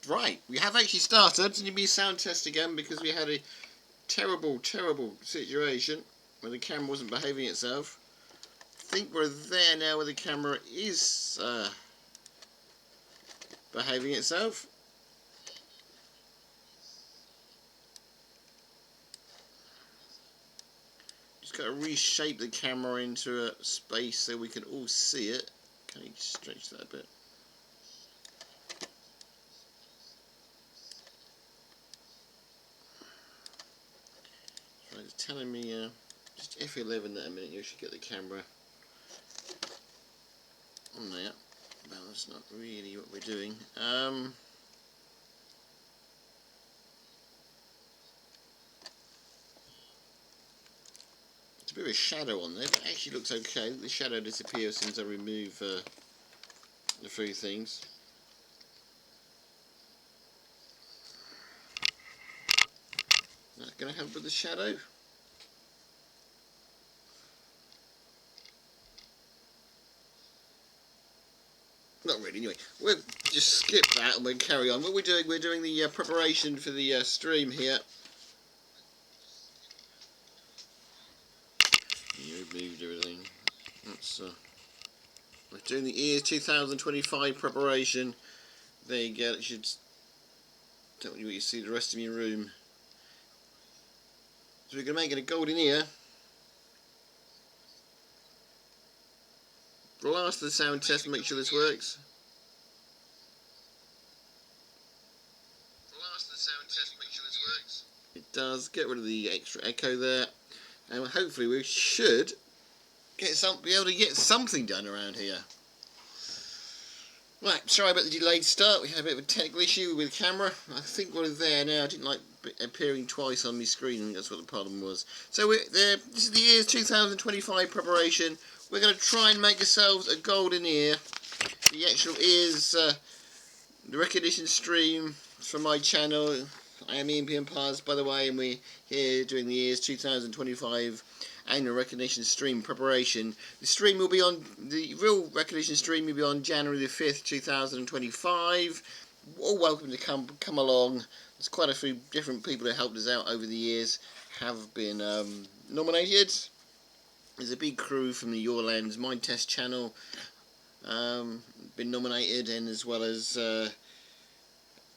Right, we have actually started. It's going to be a sound test again because we had a terrible situation where the camera wasn't behaving itself. I think we're there now where the camera is behaving itself. Just got to reshape the camera into a space so we can all see it. Can you stretch that a bit? Right, it's telling me just F11 in a minute. You should get the camera on there. Well, that's not really what we're doing. It's a bit of a shadow on there, but it actually looks okay. The shadow disappears since I remove the few things. That's going to help with the shadow. Not really, anyway. We'll just skip that and we'll carry on. What we're doing the preparation for the stream here. You removed everything. That's we're doing the EARS 2025 preparation. There you go. It should tell you what you see the rest of your room. So we're going to make it a golden ear. Last of the sound test and make sure this works. It does. Get rid of the extra echo there, and hopefully we should be able to get something done around here. Right, sorry about the delayed start. We had a bit of a technical issue with the camera. I think we're there now. I didn't like appearing twice on my screen. I think that's what the problem was. So this is the EARS 2025 preparation. We're going to try and make ourselves a golden ear. The actual EARS, the recognition stream from my channel. I am Ian P Empires, by the way, and we're here doing the EARS 2025 annual recognition stream preparation. The stream will be on, the real recognition stream will be on January the 5th, 2025. All welcome to come along. There's quite a few different people that helped us out over the years have been nominated. There's a big crew from the Your Lens Mind Test channel been nominated, and as well as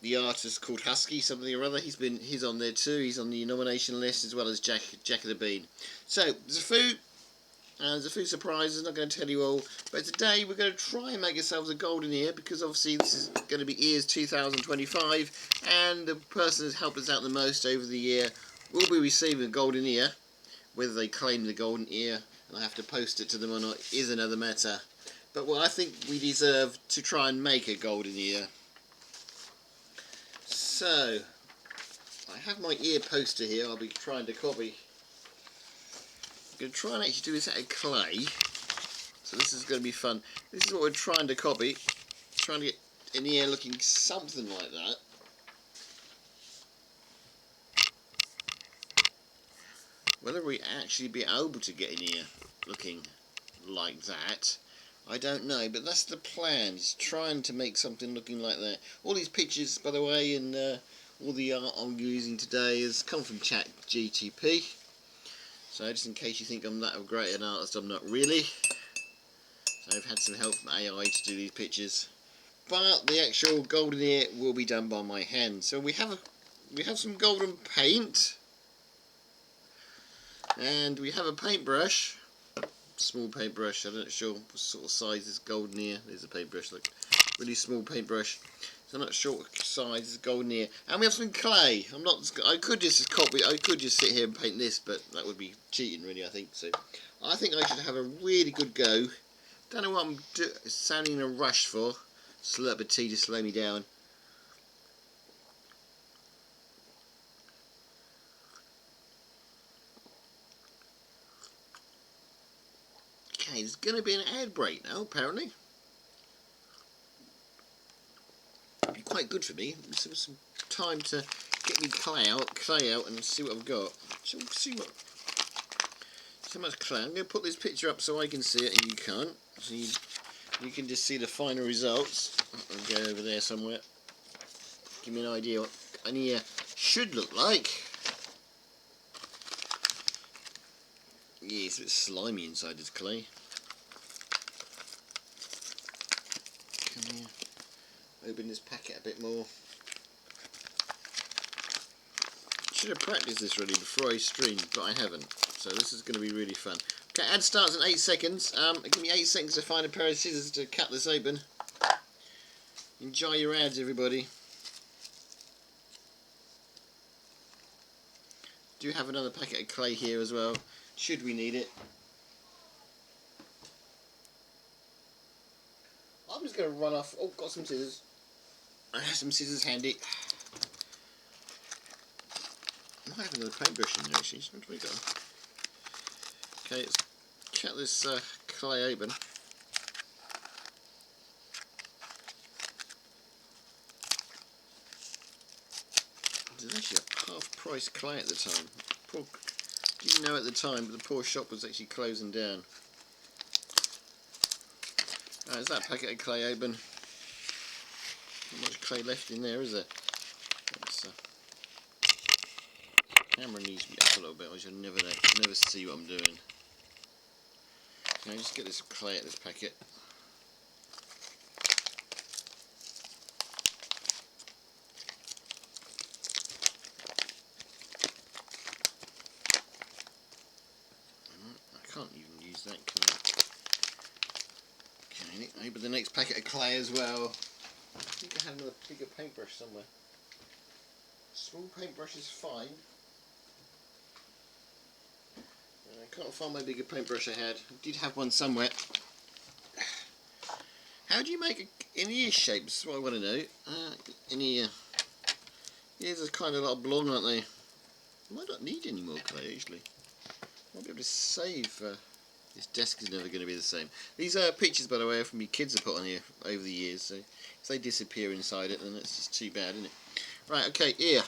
the artist called Husky, something or other. He's on there too. He's on the nomination list, as well as Jack of the Bean. So there's a few surprises. I'm not going to tell you all, but today we're going to try and make ourselves a golden ear, because obviously this is going to be EARS 2025, and the person who's helped us out the most over the year will be receiving a golden ear. Whether they claim the golden ear and I have to post it to them or not is another matter. But well, I think we deserve to try and make a golden ear. So, I have my ear poster here. I'll be trying to copy. I'm going to try and actually do this out of clay. So this is going to be fun. This is what we're trying to copy. Trying to get an ear looking something like that. Whether we actually be able to get an ear looking like that, I don't know, but that's the plan, is trying to make something looking like that. All these pictures, by the way, and all the art I'm using today has come from ChatGPT. So just in case you think I'm that great an artist, I'm not really. So I've had some help from AI to do these pictures. But the actual golden ear will be done by my hand. So we have some golden paint. And we have a paintbrush, small paintbrush. I'm not sure what sort of size this golden ear. There's a paintbrush, look, really small paintbrush. So I'm not sure what size this golden ear. And we have some clay. I could just sit here and paint this, but that would be cheating, really. I think so. I think I should have a really good go. Don't know what I'm sounding in a rush for. Slurp of tea to slow me down. Okay, there's going to be an ad break now, apparently. It'd be quite good for me. Some time to get me clay out and see what I've got. So we'll see so much clay. I'm going to put this picture up so I can see it and you can't. So you can just see the final results. I'll go over there somewhere. give me an idea what an ear should look like. Yeah, it's a bit slimy inside this clay. Come here. Open this packet a bit more. Should have practiced this really before I streamed, but I haven't. So this is going to be really fun. Okay, ad starts in 8 seconds. Give me 8 seconds to find a pair of scissors to cut this open. Enjoy your ads, everybody. Do have another packet of clay here as well, should we need it. I'm just going to run off. Oh, got some scissors. I have some scissors handy. I might have another paintbrush in there actually. What do we got? Okay, let's cut this clay open. There's actually a half-price clay at the time. Poor, didn't know at the time, but the poor shop was actually closing down. There's that packet of clay open. Not much clay left in there, is there? Camera needs to be up a little bit, or you'll never see what I'm doing. Okay, just get this clay out of this packet. I can't even use that, can I? Okay, open the next packet of clay as well. I think I had another bigger paintbrush somewhere. Small paintbrush is fine. I can't find my bigger paintbrush I had. I did have one somewhere. How do you make an ear shape? That's what I want to know. An ear. Ears are kind of like blonde, aren't they? I might not need any more clay actually. I'll be able to save. This desk is never going to be the same. These are pictures, by the way, from me kids have put on here over the years. So if they disappear inside it, then it's just too bad, isn't it? Right. Okay. Ear.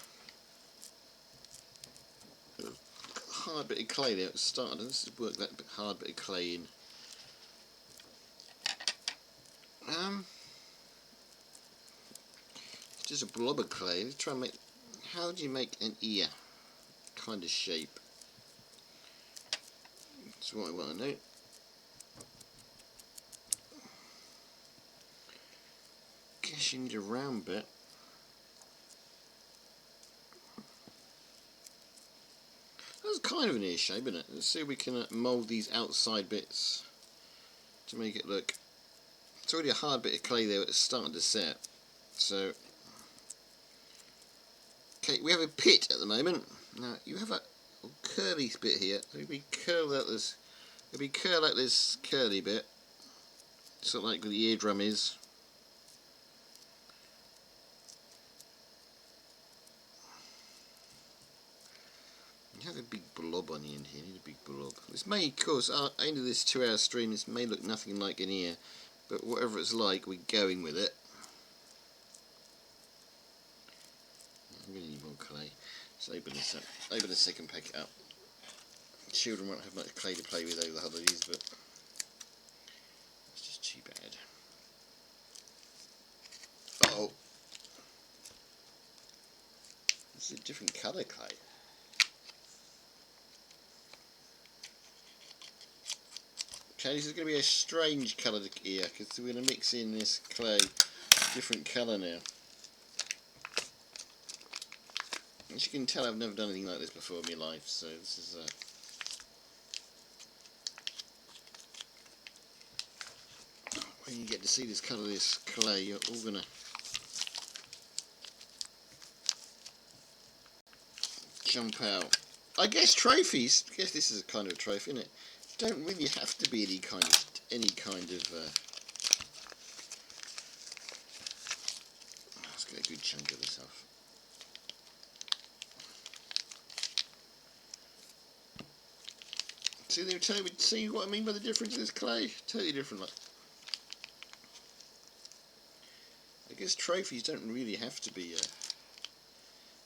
Hard bit of clay there at the start. Let's just work that hard bit of clay in. It's just a blob of clay. Let's try and make. How do you make an ear kind of shape? That's what I want to know. Guess you need a round bit. That's kind of an ear shape, isn't it? Let's see if we can mould these outside bits to make it look. It's already a hard bit of clay there, it's starting to set. So, okay, we have a pit at the moment. Now you have a curly bit here. So if we curl out this, if we curl out this curly bit, sort of like the eardrum is. You have a big blob on the end here. You need a big blob. This may, of course, end of this 2-hour stream, this may look nothing like an ear, but whatever it's like, we're going with it. I'm going to need more clay. Let's open this up. Open the second packet up. Children won't have much clay to play with over the holidays, but it's just too bad. Oh, this is a different colour clay. Okay, this is going to be a strange coloured ear because we're going to mix in this clay, different colour now. As you can tell, I've never done anything like this before in my life, so this is when you get to see this colour of this clay, you're all going to jump out. I guess trophies. I guess this is a kind of a trophy, isn't it? Don't really have to be any kind of let's get a good chunk of this off. See, they tell me, see what I mean by the difference in this clay? Totally different. Like, I guess trophies don't really have to be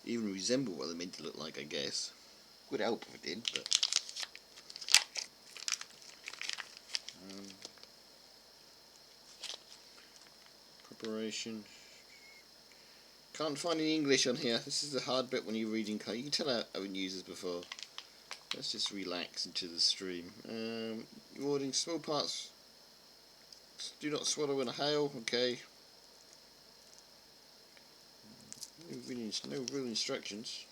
even resemble what they're meant to look like. I guess would help if it did, but. Preparation. Can't find any English on here. This is the hard bit when you're reading code. You can tell I haven't used this before. Let's just relax into the stream. Ordering small parts. Do not swallow in a hail. Okay. No real instructions.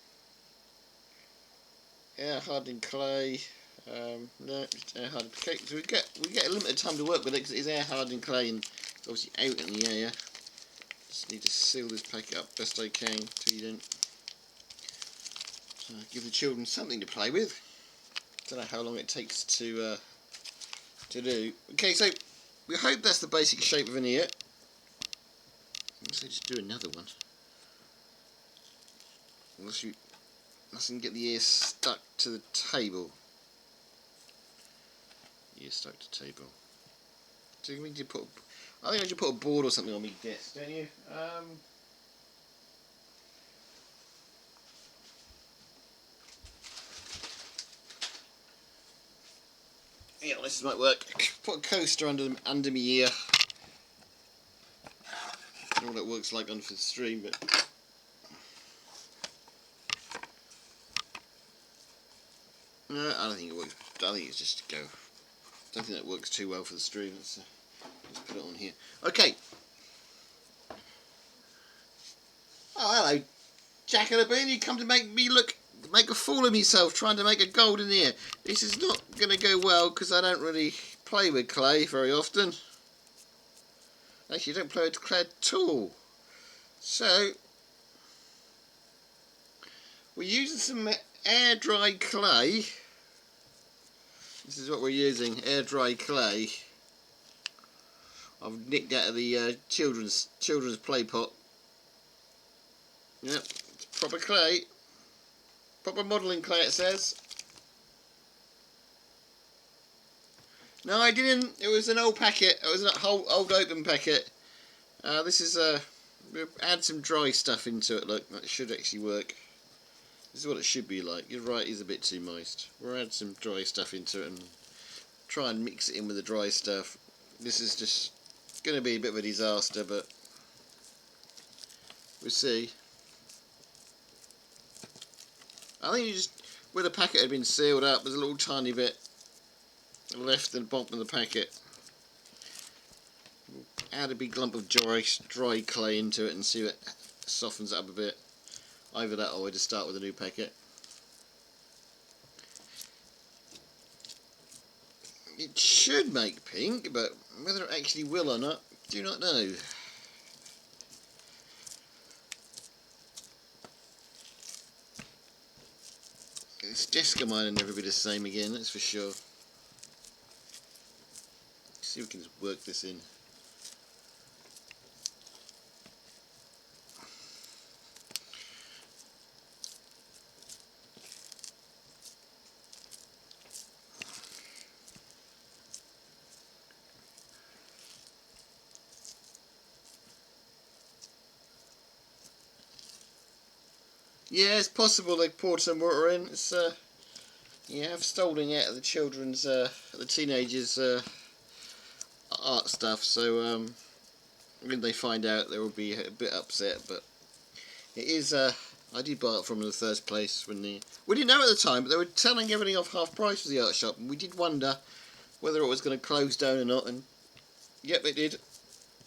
Air hardened clay. No, just air hardened clay. So we get a limited time to work with it because it is air hardened clay and it's obviously out in the air. Just need to seal this packet up best I can so you don't give the children something to play with. Don't know how long it takes to do. Okay, so we hope that's the basic shape of an ear. Let's just do another one. Unless you mustn't get the ear stuck to the table. Ear stuck to table. So we need to put. I think I should put a board or something on my desk, don't you? Yeah, this might work. Put a coaster under my ear. I don't know what it works like on for the stream, but. No, I don't think it works. I think it's just to go. I don't think that works too well for the stream. Let's just put it on here. Okay. Oh, hello, Jack and a Bean. You come to make a fool of myself, trying to make a golden ear. This is not going to go well because I don't really play with clay very often. Actually, I don't play with clay at all. So we're using some air dried clay. This is what we're using, air dried clay. I've nicked out of the children's play pot. Yep, it's proper clay, proper modelling clay it says. No, I didn't. It was an old packet. It was an old open packet. This is we'll add some dry stuff into it. Look, that should actually work. This is what it should be like. You're right, it's a bit too moist. We'll add some dry stuff into it and try and mix it in with the dry stuff. This is just going to be a bit of a disaster, but we'll see. I think you just, where the packet had been sealed up, there's a little tiny bit left in the bottom of the packet. We'll add a big lump of dry clay into it and see if it softens it up a bit. Either that or we just start with a new packet. It should make pink, but whether it actually will or not, do not know. This desk of mine will never be the same again, that's for sure. Let's see if we can work this in. Yeah, it's possible they poured some water in. It's yeah, I've stolen it out of the children's, the teenagers' art stuff. So when they find out, they will be a bit upset. But it is. I did buy it from them in the first place when we didn't know at the time, but they were selling everything off half price for the art shop, and we did wonder whether it was going to close down or not. And yep, it did.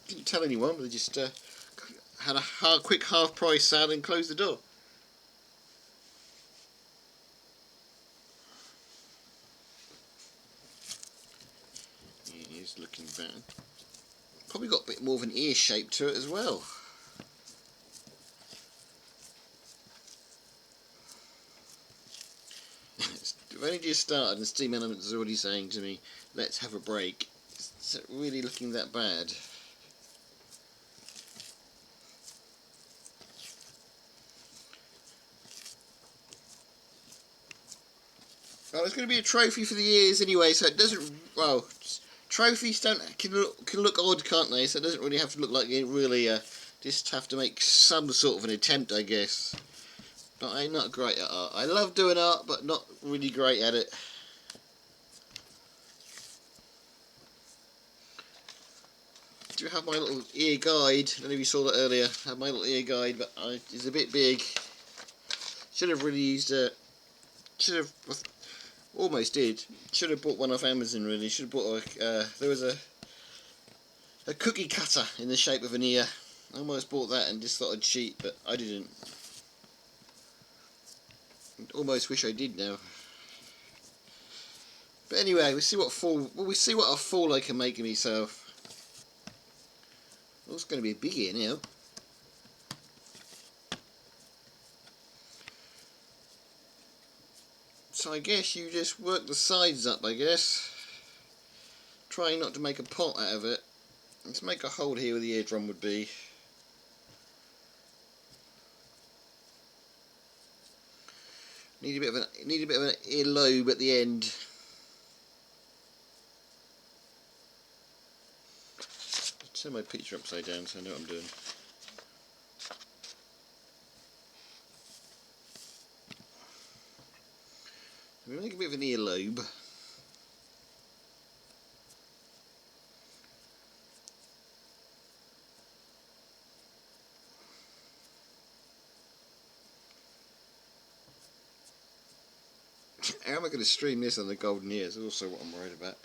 Didn't tell anyone, but they just had a quick half price sale and closed the door. He's looking bad. Probably got a bit more of an ear shape to it as well. I've only just started and Steam Elements is already saying to me, let's have a break. Is it really looking that bad? Well, it's going to be a trophy for the ears anyway, so it doesn't. Well, trophies can look odd, can't they? So it doesn't really have to look like it really. Just have to make some sort of an attempt, I guess. But I'm not great at art. I love doing art, but not really great at it. do have my little ear guide. I don't know if you saw that earlier. I have my little ear guide, but it's a bit big. Should have really used it. Should have, almost did. Should have bought one off Amazon. Really, should have bought there was a cookie cutter in the shape of an ear. I almost bought that and just thought I'd cheat, but I didn't. Almost wish I did now. But anyway, we see what a fool I can make of myself. Oh, it's going to be a big ear now. So I guess you just work the sides up, I guess. Trying not to make a pot out of it. Let's make a hole here where the eardrum would be. Need a bit of an ear lobe at the end. Turn my picture upside down so I know what I'm doing. We make a bit of an earlobe. How am I going to stream this on the golden ears? Also what I'm worried about.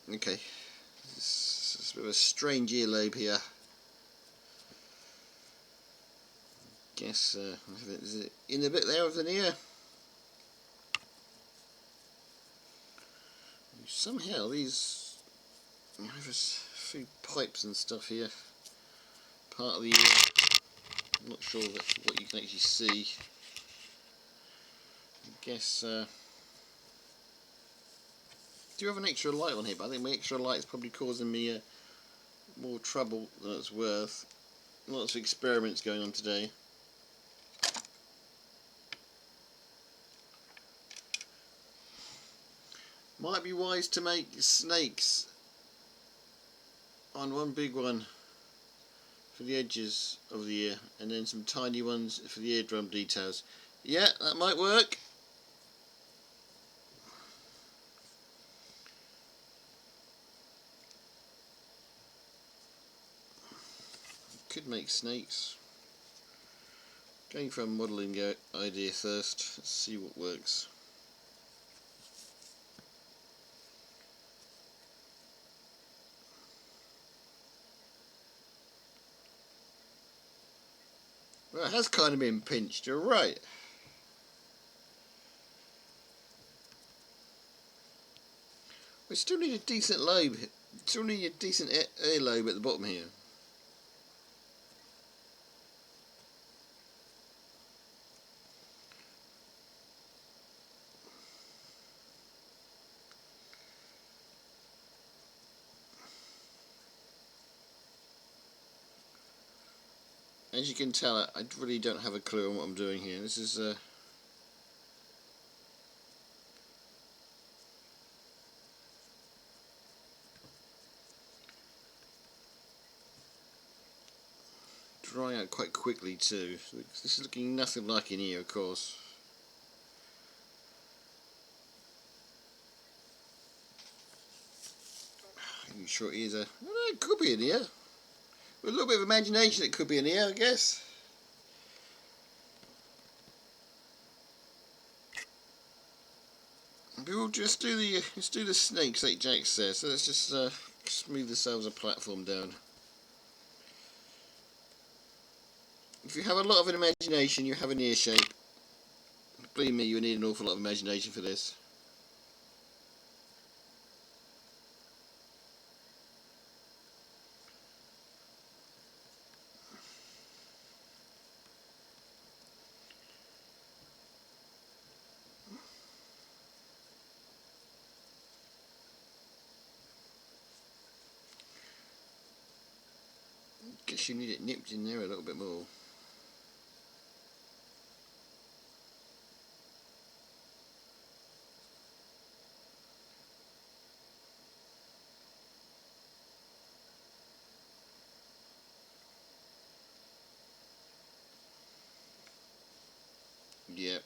Okay. It's a bit of a strange earlobe here. Guess, is it in a bit there of an ear? Somehow these, I have a few pipes and stuff here. Part of the ear. I'm not sure what you can actually see. I guess, do have an extra light on here, but I think my extra light is probably causing me more trouble than it's worth. Lots of experiments going on today. Might be wise to make snakes on one big one for the edges of the ear, and then some tiny ones for the eardrum details. Yeah, that might work. Could make snakes. Going for a modelling idea first. Let's see what works. Well, it has kind of been pinched, you're right. We still need a decent lobe. Still need a decent ear lobe at the bottom here. As you can tell, I really don't have a clue on what I'm doing here. This is drying out quite quickly too. This is looking nothing like an ear, of course. I'm sure it is a... Well, it could be an ear. With a little bit of imagination, it could be an ear, I guess. We'll just do the snakes like Jack says. So let's just smooth ourselves a platform down. If you have a lot of an imagination, you have an ear shape. Believe me, you need an awful lot of imagination for this. Guess you need it nipped in there a little bit more. Yep.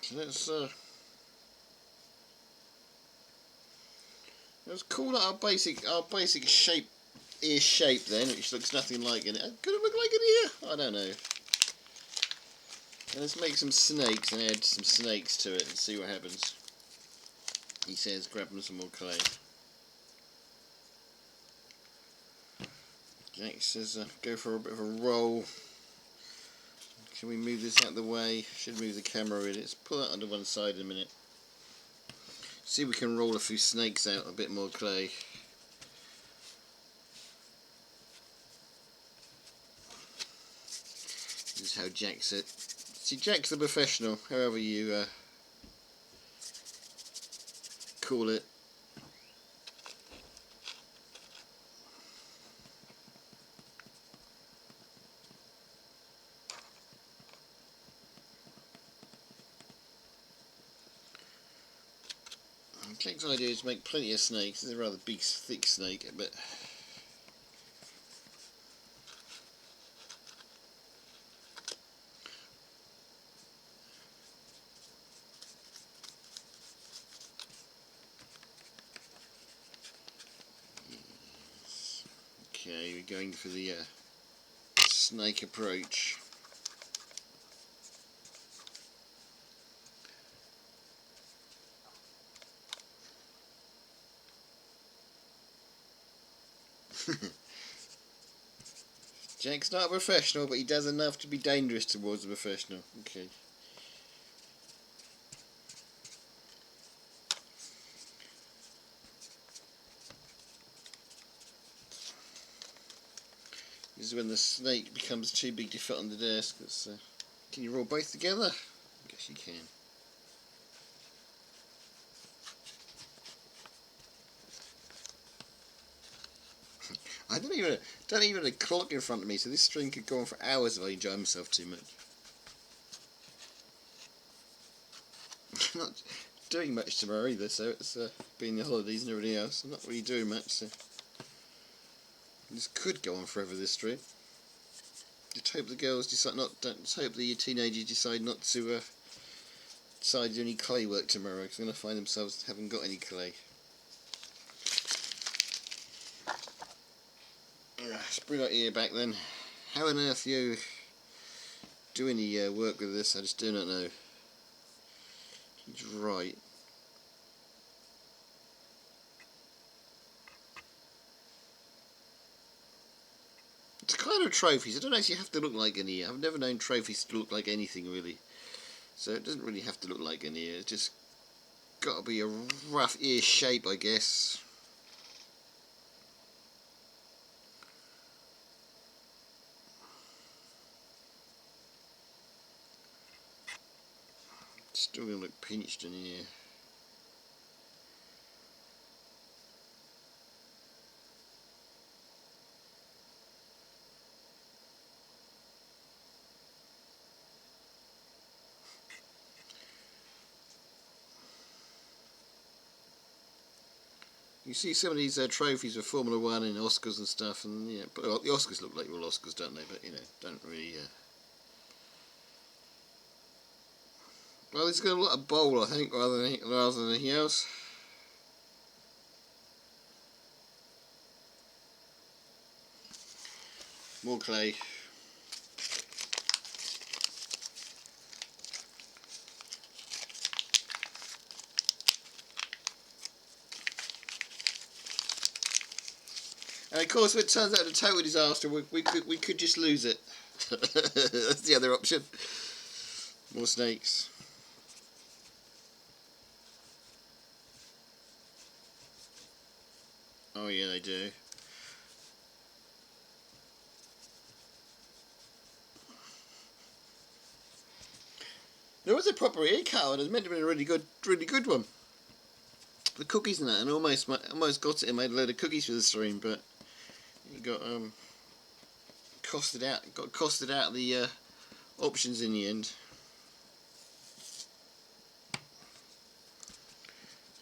So let's Let's call it our basic shape, ear shape then, which looks nothing like an ear. Could it look like an ear? I don't know. And let's make some snakes and add some snakes to it and see what happens. He says grab them some more clay. Jack says go for a bit of a roll. Can we move this out of the way? Should move the camera in. Let's pull that under one side in a minute. See if we can roll a few snakes out, a bit more clay. This is how Jack's it. See, Jack's the professional, however you call it. Jack's idea is to make plenty of snakes. It's a rather big, thick snake, but yes. Okay, we're going for the snake approach. Jack's not a professional, but he does enough to be dangerous towards a professional. Okay. This is when the snake becomes too big to fit on the desk. Can you roll both together? I guess you can. I don't even have a clock in front of me, so this stream could go on for hours if I enjoy myself too much. I'm not doing much tomorrow either, so it's being the holidays and everything else. I'm not really doing much, so this could go on forever. This stream. Just hope the girls decide just hope the teenagers decide not to decide to do any clay work tomorrow, because they're going to find themselves haven't got any clay. Let's bring our ear back then. How on earth you do any work with this? I just do not know. He's right. It's kind of trophies. I don't actually have to look like an ear. I've never known trophies to look like anything really. So it doesn't really have to look like an ear. It's just got to be a rough ear shape, I guess. Still going to look pinched in here. You see some of these trophies for Formula 1 and Oscars and stuff, and yeah, but the Oscars look like real Oscars, don't they? But you know, don't really. Well, it's got a lot of bowl, I think, rather than anything else. More clay. And of course, if it turns out a total disaster, we could just lose it. That's the other option. More snakes. Oh yeah, they do. There was a proper ear cut. It was meant to be a really good one. The cookies and that, and almost got it and made a load of cookies for the stream, but it got costed out. Got costed out the options in the end.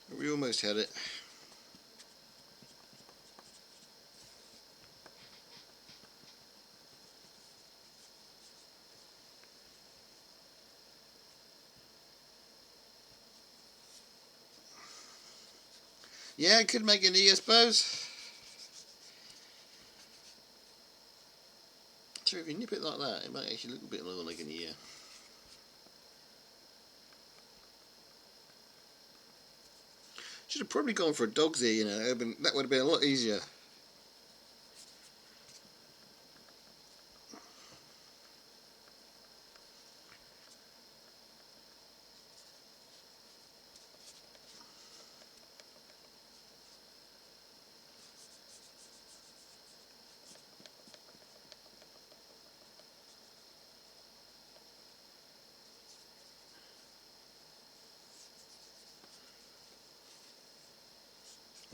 But we almost had it. Yeah, it could make an E, I suppose. So if you nip it like that, it might actually look a bit more like an ear. Should have probably gone for a dog's ear, you know. That would have been a lot easier.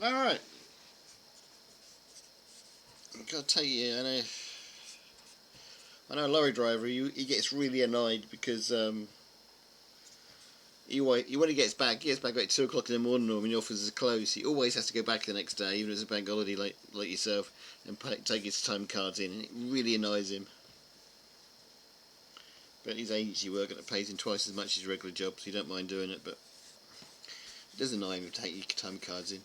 Alright. I've got to tell you, I know a lorry driver, he gets really annoyed because when he gets back about 2 o'clock in the morning, or when the office is closed, he always has to go back the next day, even if it's a bank holiday like yourself, and take his time cards in, and it really annoys him. But he's agency work and it pays him twice as much as his regular job, so he don't mind doing it, but it does annoy him to take your time cards in.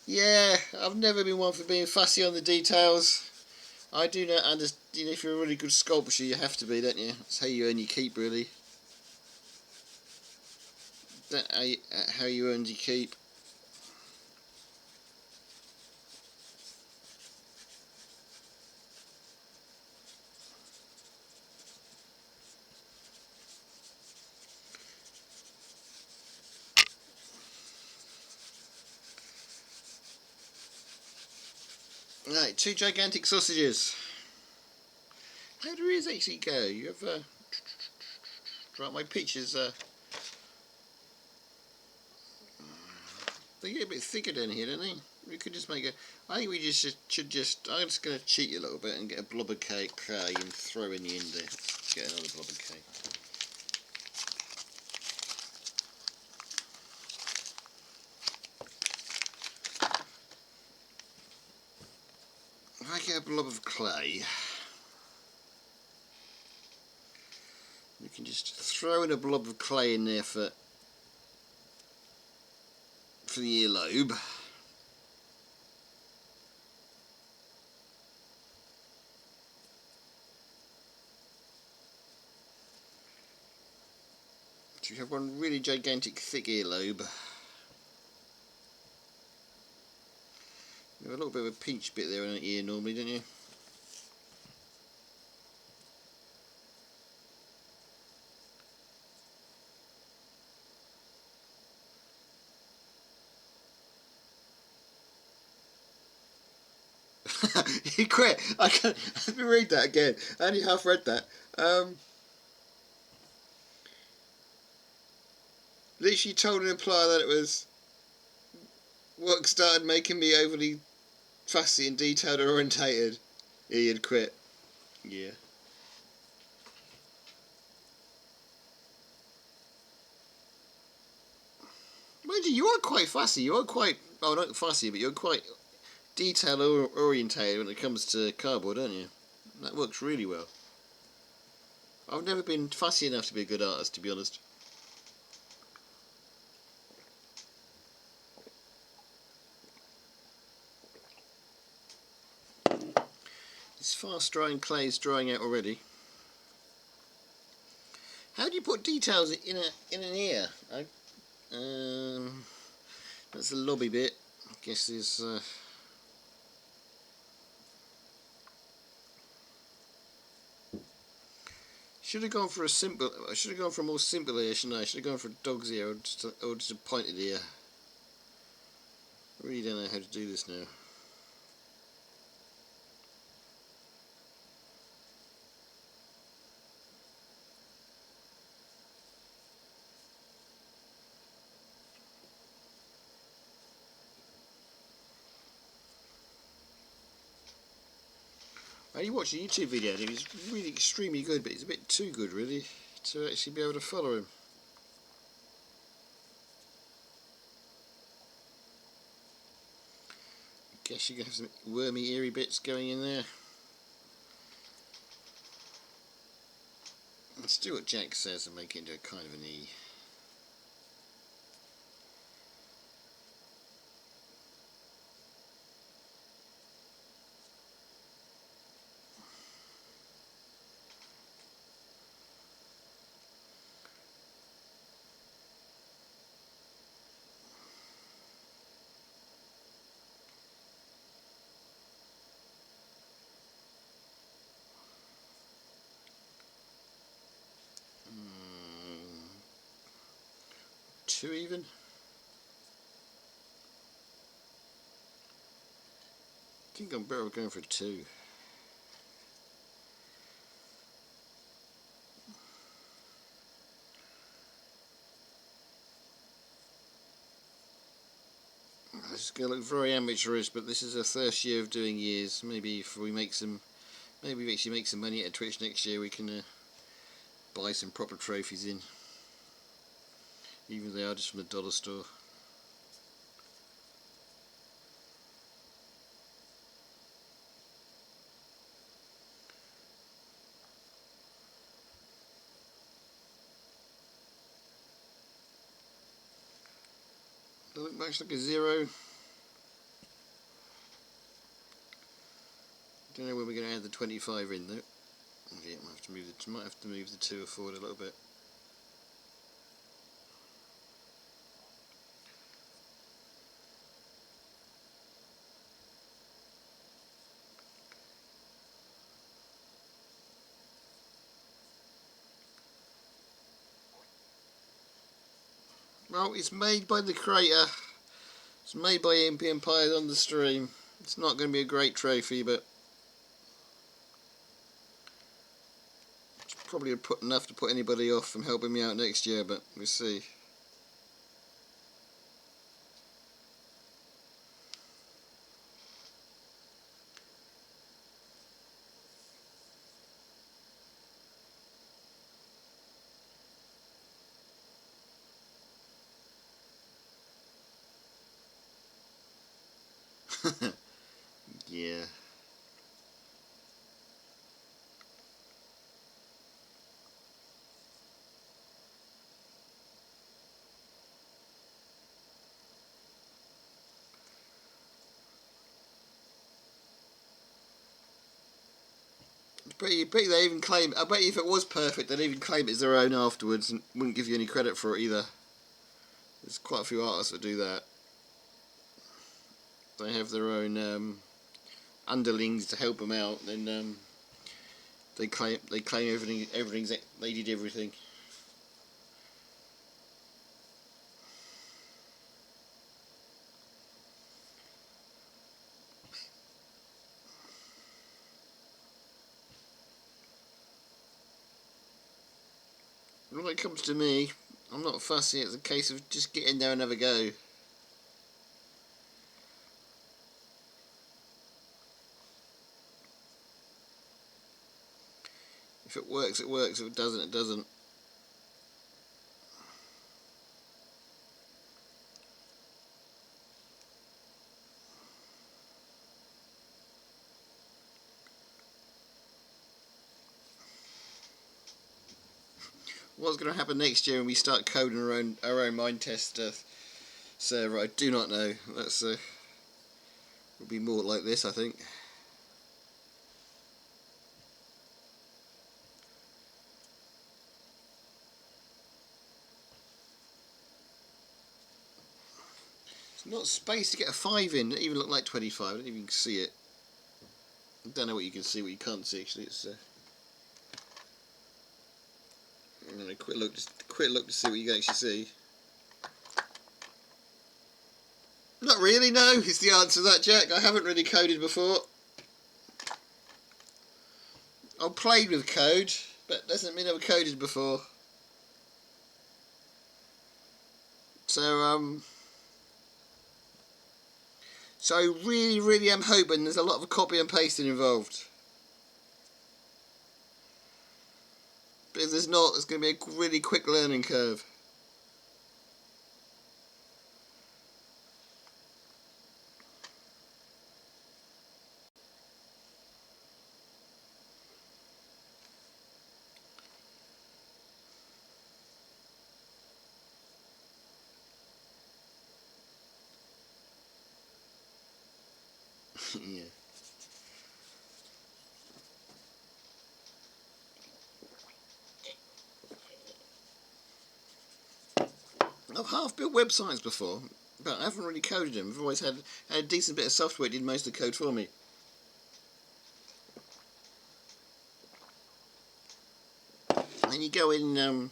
Yeah, I've never been one for being fussy on the details. I do not understand. You know, if you're a really good sculptor, you have to be, don't you? That's how you earn your keep, really. That's how you earn your keep. Right, 2 gigantic sausages. How do these actually go? You have right, my pictures. They get a bit thicker down here, don't they? We could just make a. I think we should just. I'm just going to cheat a little bit and get a blob of clay and throw in the end there. Get another blob of clay. If I get a blob of clay, we can just throw in a blob of clay in there for the earlobe. So you have one really gigantic thick earlobe. You have a little bit of a peach bit there in the ear normally, don't you? You quit. Let me read that again. I only half read that. Literally told an employer that it was work started making me overly fussy and detailed orientated. He had quit. Yeah. Mind you, you are quite fussy. You are quite, well, not fussy, but you're quite detail orientated when it comes to cardboard, aren't you? That works really well. I've never been fussy enough to be a good artist, to be honest. This fast drying clay is drying out already. How do you put details in an ear? That's the lobby bit. I guess there's. Should have gone for a simple. I should have gone for a more simple ear, shouldn't I? I should have gone for a dog's ear or just a pointed ear. I really don't know how to do this now. I watched a YouTube video and he was really extremely good, but he's a bit too good really to actually be able to follow him. I guess you can have some wormy, eerie bits going in there. Let's do what Jack says and make it into a kind of an E. 2 even. I think I'm better going for 2. This is going to look very amateurish, but this is our first year of doing years. Maybe if we make some, maybe we actually make some money at Twitch next year, we can buy some proper trophies in, even if they are just from the dollar store. Doesn't look much like a 0. Don't know when we're going to add the 25 in though. Yeah, might have to move the 2 forward a little bit. Well, it's made by the creator. It's made by MP Empires on the stream. It's not going to be a great trophy, but it's probably put enough to put anybody off from helping me out next year, but we'll see. Yeah. Bet you they even claim. I bet you if it was perfect, they'd even claim it as their own afterwards and wouldn't give you any credit for it either. There's quite a few artists that do that. They have their own underlings to help them out, then they claim everything's they did everything. When it comes to me, I'm not fussy. It's a case of just get in there and have a go. If it works, it works. If it doesn't, it doesn't. What's going to happen next year when we start coding our own mind test server? I do not know. That's will be more like this, I think. It's not space to get a 5 in. It doesn't even look like 25. I don't even see it. I don't know what you can see, what you can't see. Actually, it's. I'm gonna quick look to see what you can actually see. Not really, no, is the answer to that, Jack. I haven't really coded before. I've played with code, but doesn't mean I've coded before. So I really am hoping there's a lot of copy and pasting involved. But if there's not, it's going to be a really quick learning curve. Yeah. I've half built websites before, but I haven't really coded them. I've always had a decent bit of software that did most of the code for me. And you go in,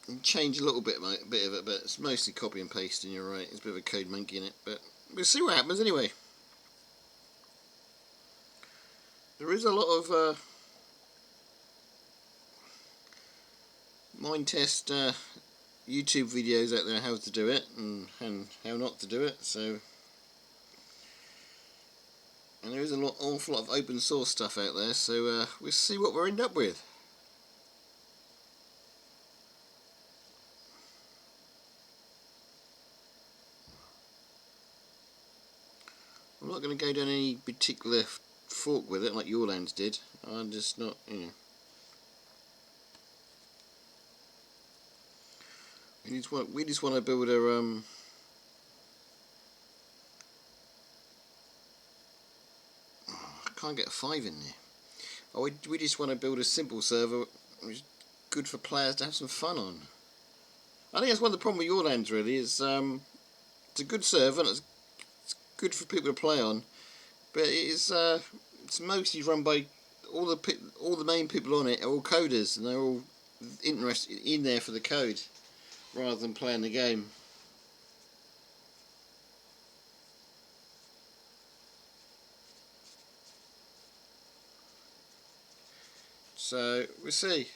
and change a little bit of it, but it's mostly copy and pasting. You're right. There's a bit of a code monkey in it, but we'll see what happens anyway. There is a lot of Minetest YouTube videos out there how to do it and how not to do it. So, and there is an awful lot of open source stuff out there. So we'll see what we end up with. I'm not going to go down any particular fork with it like your lands did. I'm just not, you know. We just want to build a I can't get a 5 in there. Oh, we just want to build a simple server which is good for players to have some fun on. I think that's one of the problems with your lands really is it's a good server and it's good for people to play on, but it's mostly run by all the main people on it are all coders and they're all interested in there for the code rather than playing the game. So we'll see.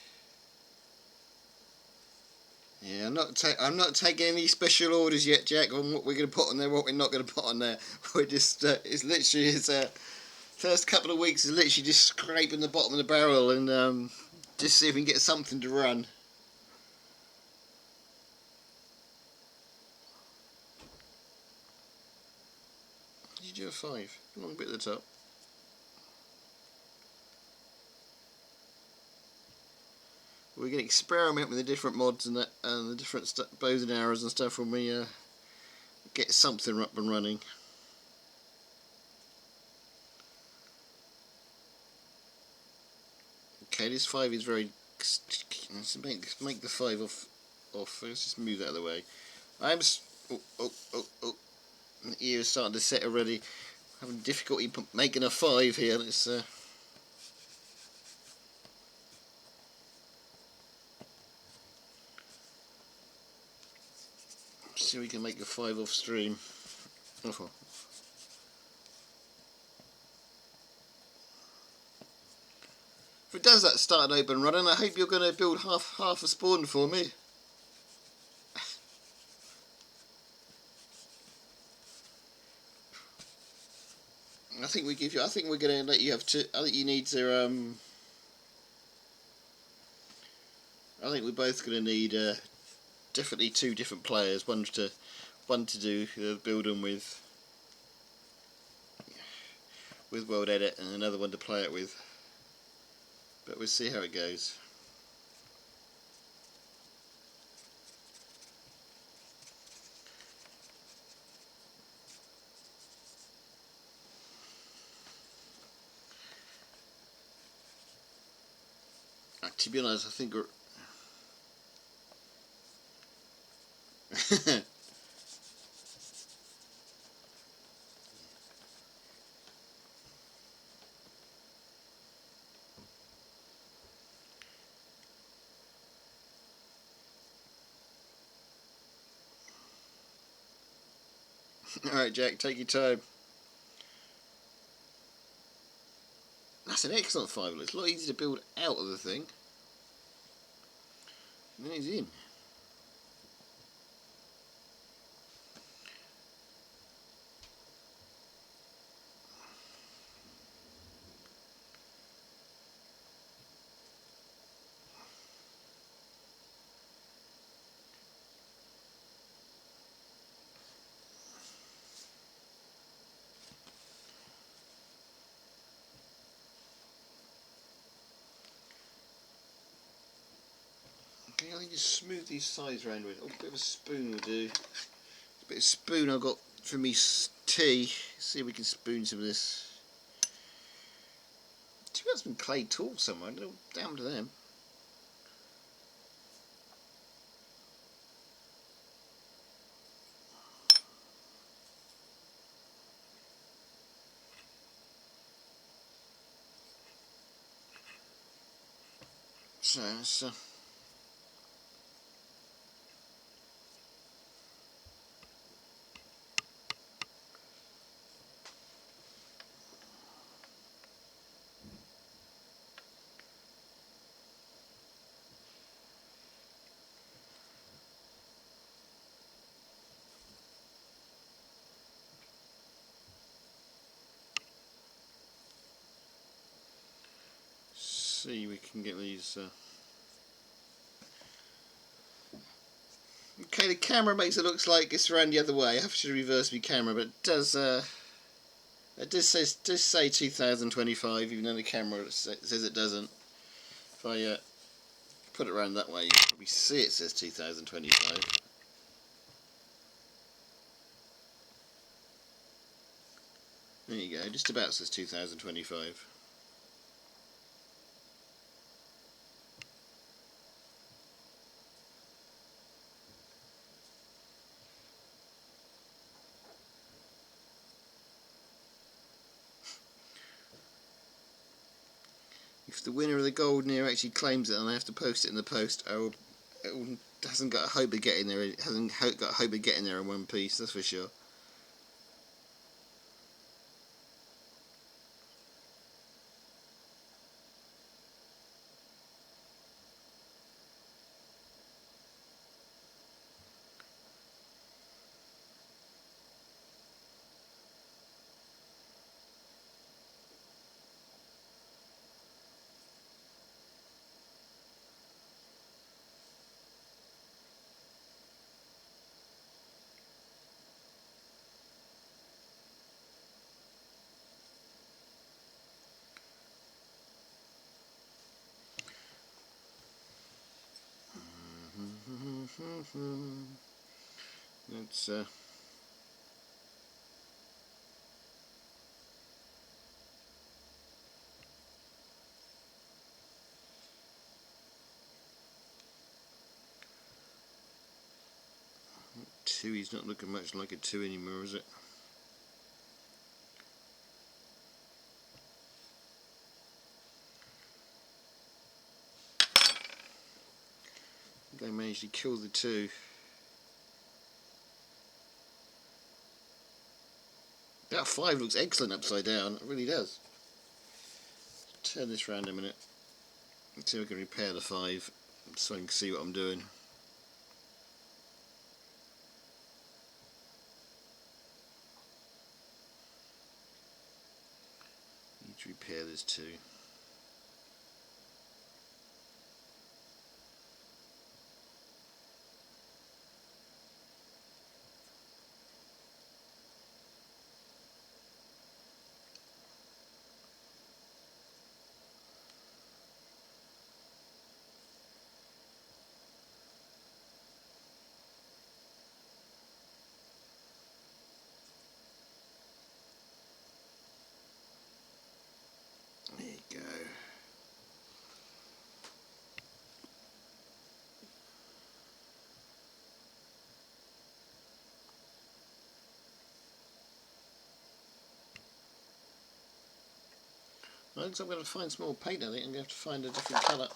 Yeah, I'm not taking any special orders yet, Jack, on what we're going to put on there, what we're not going to put on there. We're just it's literally first couple of weeks is literally just scraping the bottom of the barrel and just see if we can get something to run. Did you do a 5? Long bit at the top. We're going to experiment with the different mods and the different bows and arrows and stuff when we get something up and running. Okay, this 5 is very. Let's make the 5 off. Let's just move that out of the way. Oh. The ear is starting to set already. Having difficulty making a 5 here. Let's see if we can make a 5 off stream. Awful. If it does that start open running, I hope you're going to build half a spawn for me. I think we're going to let you have two. I think you need to. I think we're both going to need definitely 2 different players. One to do building with World Edit, and another one to play it with. But we'll see how it goes. To be honest, I think we're Alright, Jack, take your time. That's an excellent 5. It's a lot easier to build out of the thing. And then he's in. Okay, I think just smooth these sides around with. Oh, a bit of a spoon will do. A bit of spoon I've got for me tea. See if we can spoon some of this. We've got some clay tools somewhere. I don't know, damn to them. So see we can get these. Okay, the camera makes it look like it's around the other way. I have to reverse my camera, but it does. It does say 2025, even though the camera says it doesn't. If I put it around that way, you can probably see it says 2025. There you go, just about says 2025. If the winner of the Golden Ear actually claims it and I have to post it in the post, it hasn't got a hope of getting there. It hasn't got a hope of getting there in one piece, that's for sure. That's 2. He's not looking much like a 2 anymore, is it? They managed to kill the 2. That 5 looks excellent upside down, it really does. Turn this round a minute. Let's see if I can repair the 5 so I can see what I'm doing. Need to repair this 2. There you go. Well, looks like I'm going to find some more paint. I think I'm going to have to find a different colour.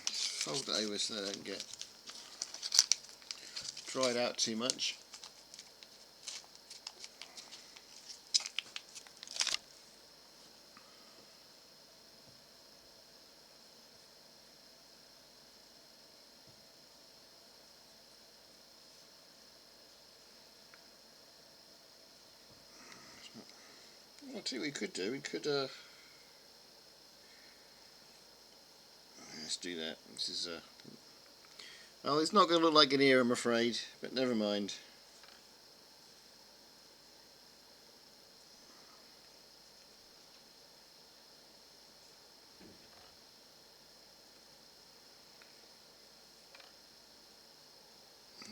Just fold it over so they don't get dried out too much. I'll tell you what we could do. We could let's do that. This is oh, it's not going to look like an ear, I'm afraid, but never mind.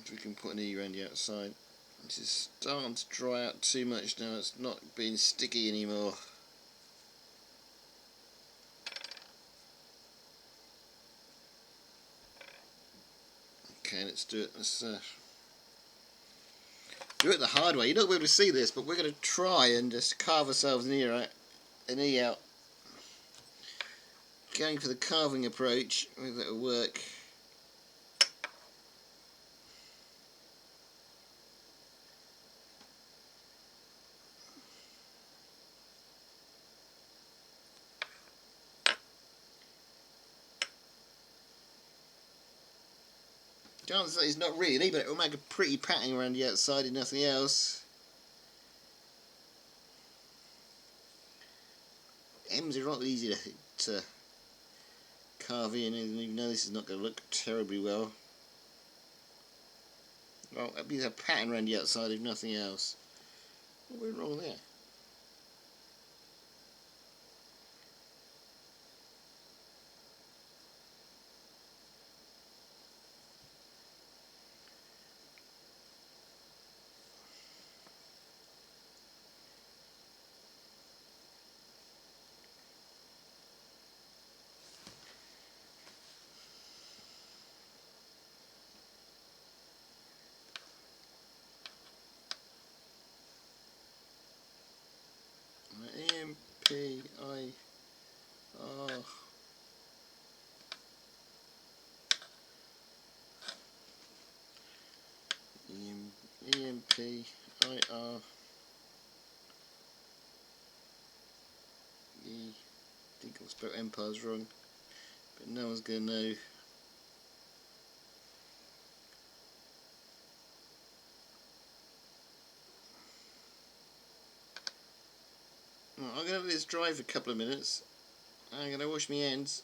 If we can put an ear around the outside. This is starting to dry out too much now. It's not being sticky anymore. Okay, let's do it. Let's do it the hard way. You're not going to be able to see this, but we're going to try and just carve ourselves an ear out. Going for the carving approach. Maybe that'll work. Chances that it's not really, but it will make a pretty pattern around the outside if nothing else. M's are not easy to carve in, even though this is not going to look terribly well. Well, that'd be a pattern around the outside if nothing else. What went wrong there? M-P-I-R E-M-P-I-R E. I think I spelled Empire's wrong, but no one's going to know. Well, I'm going to let this dry for a couple of minutes. I'm going to wash my hands.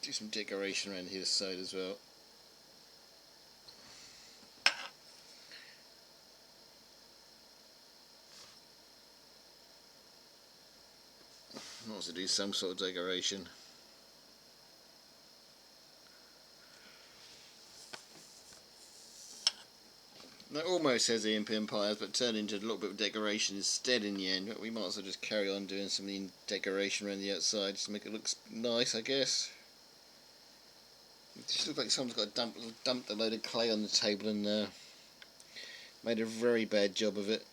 Do some decoration around here side as well. Might also do some sort of decoration. That almost says EMP Empires, but turned into a little bit of decoration instead in the end. But we might as well just carry on doing some of the decoration around the outside just to make it look nice, I guess. It just looks like someone's got dumped a load of clay on the table and made a very bad job of it.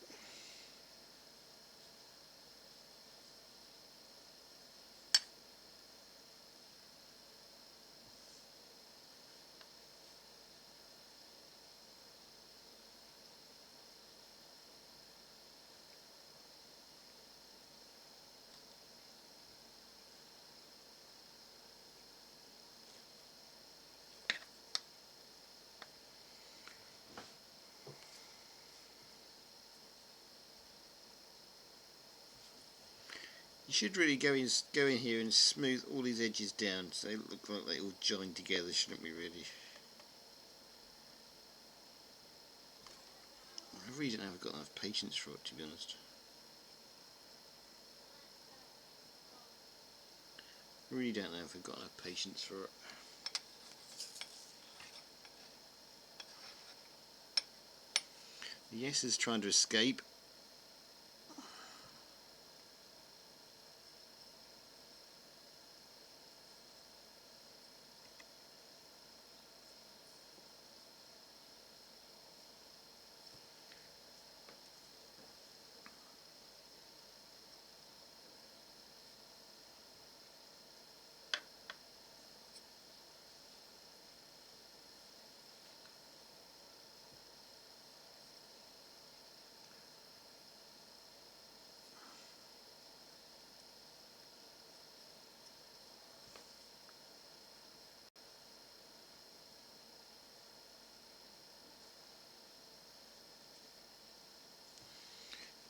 You should really go in here and smooth all these edges down so they look like they all join together, shouldn't we really? I really don't know if I've got enough patience for it, to be honest. I really don't know if I've got enough patience for it. The S is trying to escape.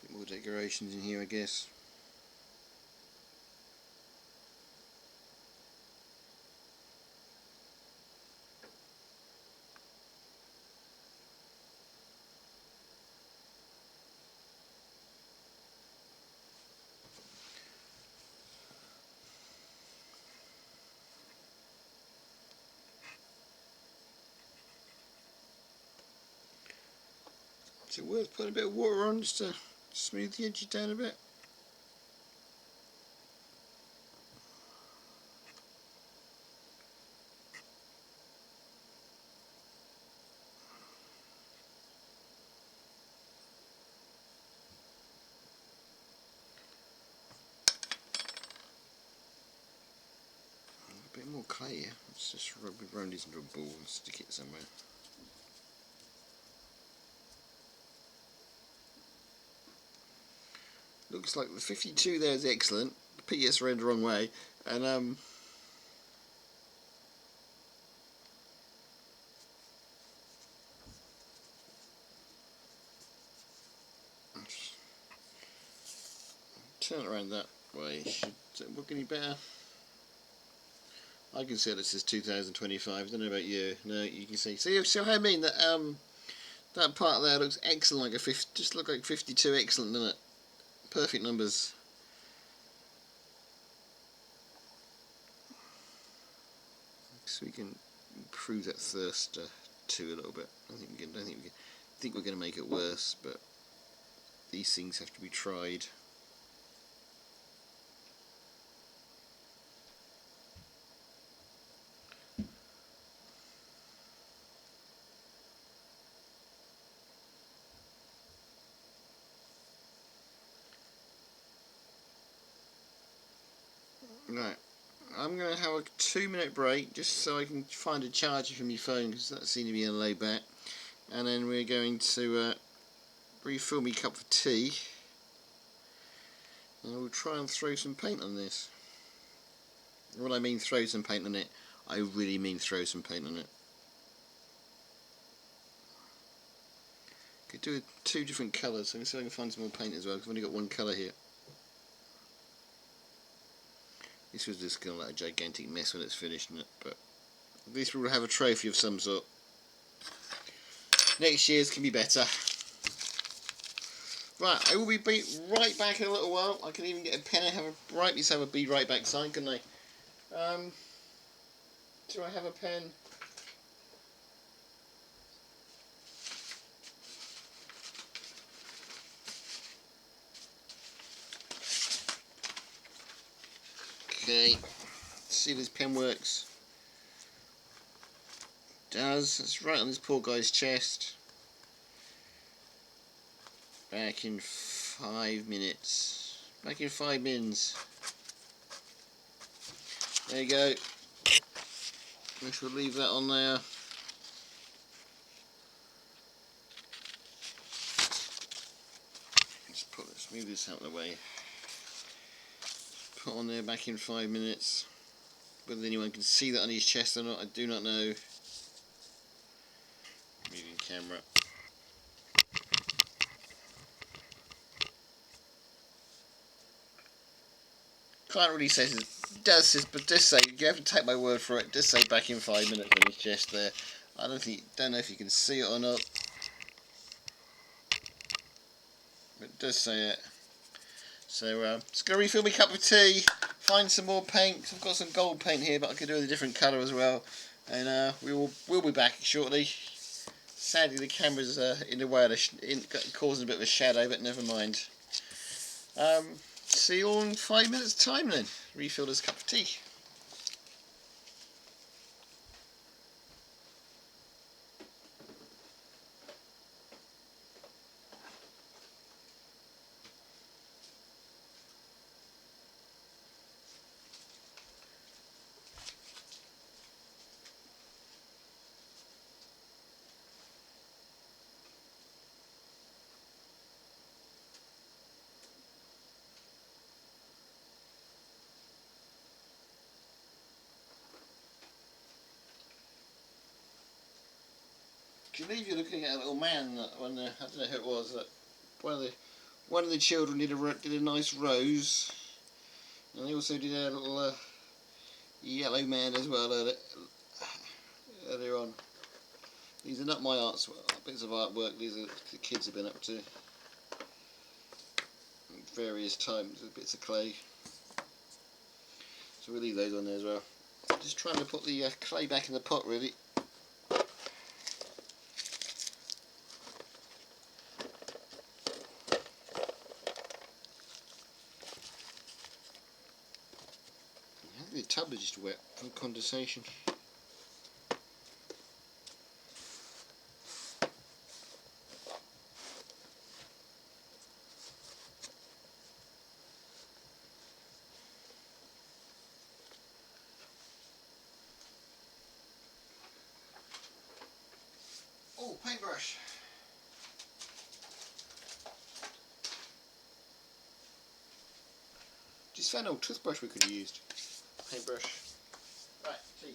Bit more decorations in here, I guess. Is it worth putting a bit of water on just to smooth the edges down a bit? A bit more clay here. Let's just run this into a ball and stick it somewhere. Looks like the 52 there is excellent. The PS read the wrong way, and turn it around that way. Should it look any better? I can see this is 2025. I don't know about you. No, you can see. See what I mean? That part there looks excellent, like a 50, just look like 52. Excellent, doesn't it? Perfect numbers. So we can improve that thirst to a little bit. I think we're going to make it worse, but these things have to be tried. Right, I'm going to have a 2-minute break just so I can find a charger for my phone because that seems to be a low bat, and then we're going to refill me cup of tea, and we'll try and throw some paint on this. When I mean throw some paint on it, I really mean throw some paint on it. Could do 2 different colours, so let me see if I can find some more paint as well because I've only got 1 colour here. This was just kind of like a gigantic mess when it's finished, isn't it? But at least we'll have a trophy of some sort. Next year's can be better. Right, I will be right back in a little while. I can even get a pen and write myself a be right back sign, couldn't I? Do I have a pen? Okay, let's see if this pen works. It does. It's right on this poor guy's chest. Back in 5 minutes. Back in 5 minutes. There you go. We shall leave that on there. Let's move this out of the way. Put on there back in 5 minutes. Whether anyone can see that on his chest or not, I do not know. Moving camera. Can't really say it does this, but just say, you have to take my word for it, just say back in 5 minutes on his chest there. I don't know if you can see it or not, but it does say it. So just going to refill my cup of tea, find some more paint. I've got some gold paint here, but I could do with a different colour as well. And we'll be back shortly. Sadly, the camera's in the way, causing a bit of a shadow, but never mind. See you all in 5 minutes' time then. Refill this cup of tea. I believe you're looking at a little man that I don't know who it was, that one of the children did a nice rose, and they also did a little yellow man as well earlier on. These are not my bits of artwork, these are the kids have been up to various times with bits of clay. So we'll leave those on there as well. Just trying to put the clay back in the pot really. The tub is just wet from condensation. Oh, paintbrush. Just found an old toothbrush we could have used. Paintbrush. Right, tea.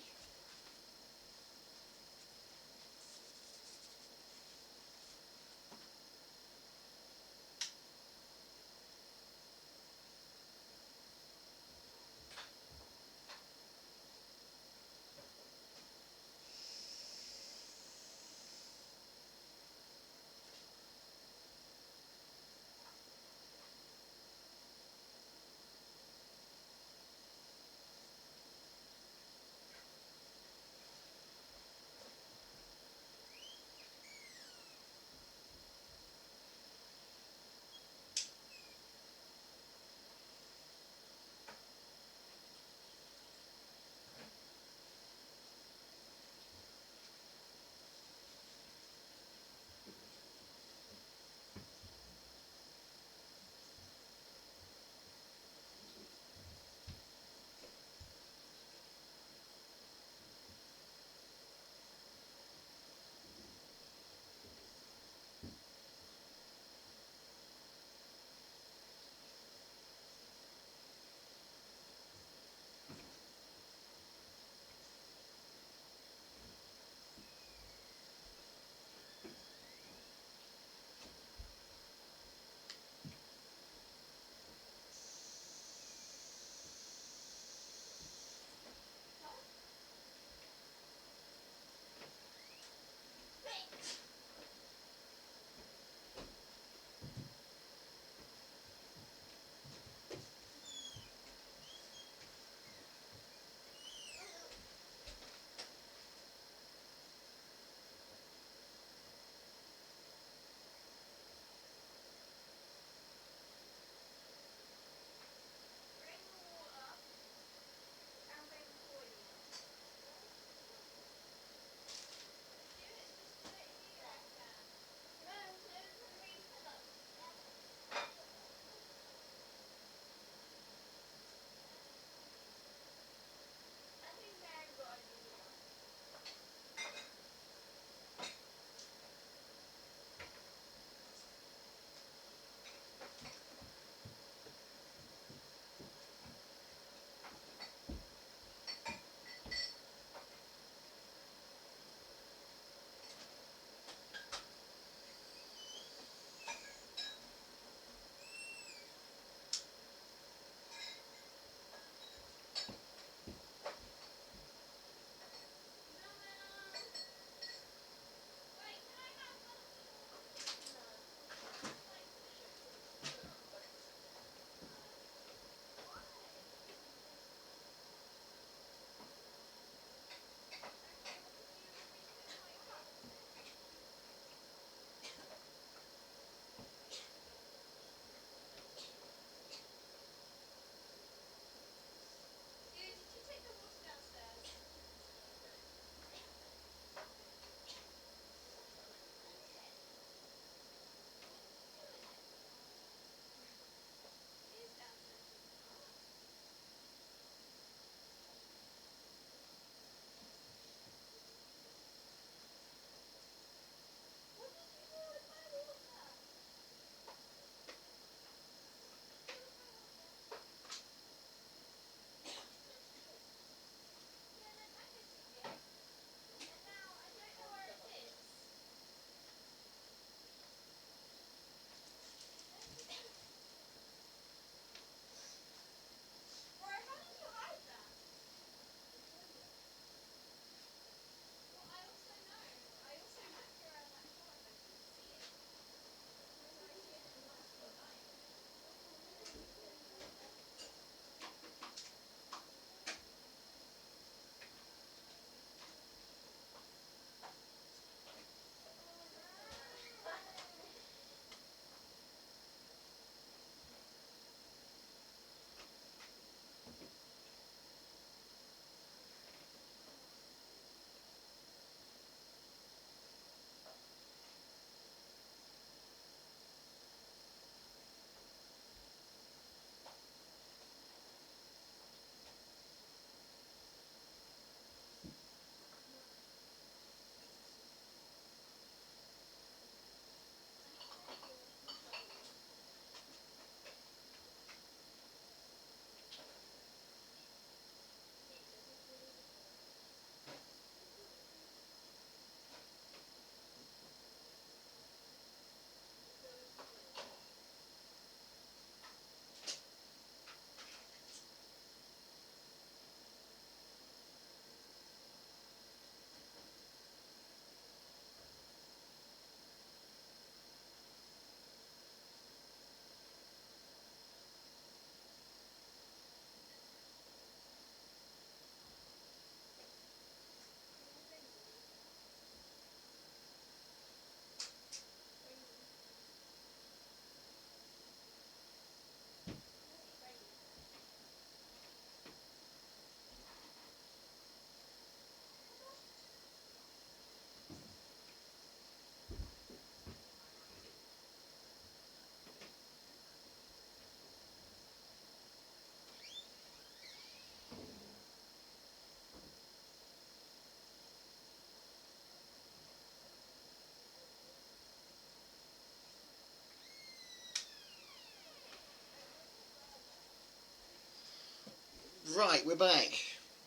Right, we're back.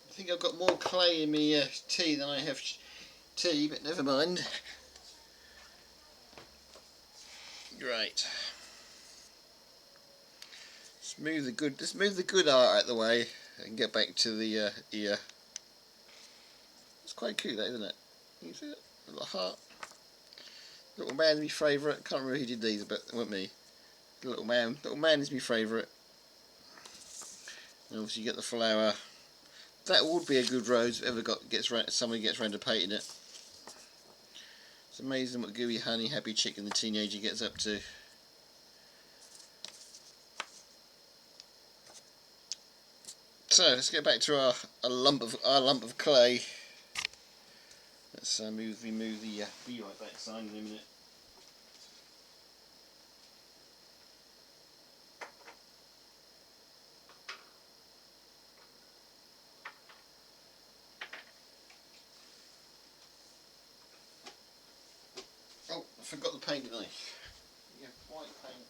I think I've got more clay in my tea than I have tea, but never mind. Right. Let's move the good art out of the way and get back to the ear. It's quite cute, that, isn't it? Can you see it? A little heart. Little man is my favourite. Can't remember who did these, but it wasn't me. Little man is my favourite. And obviously you get the flower. That would be a good rose if ever somebody gets round to painting it. It's amazing what gooey honey happy chicken the teenager gets up to. So let's get back to our lump of clay. Let's remove the be right back sign in a minute. Oh, I forgot the paint, didn't I? Yeah, white paint.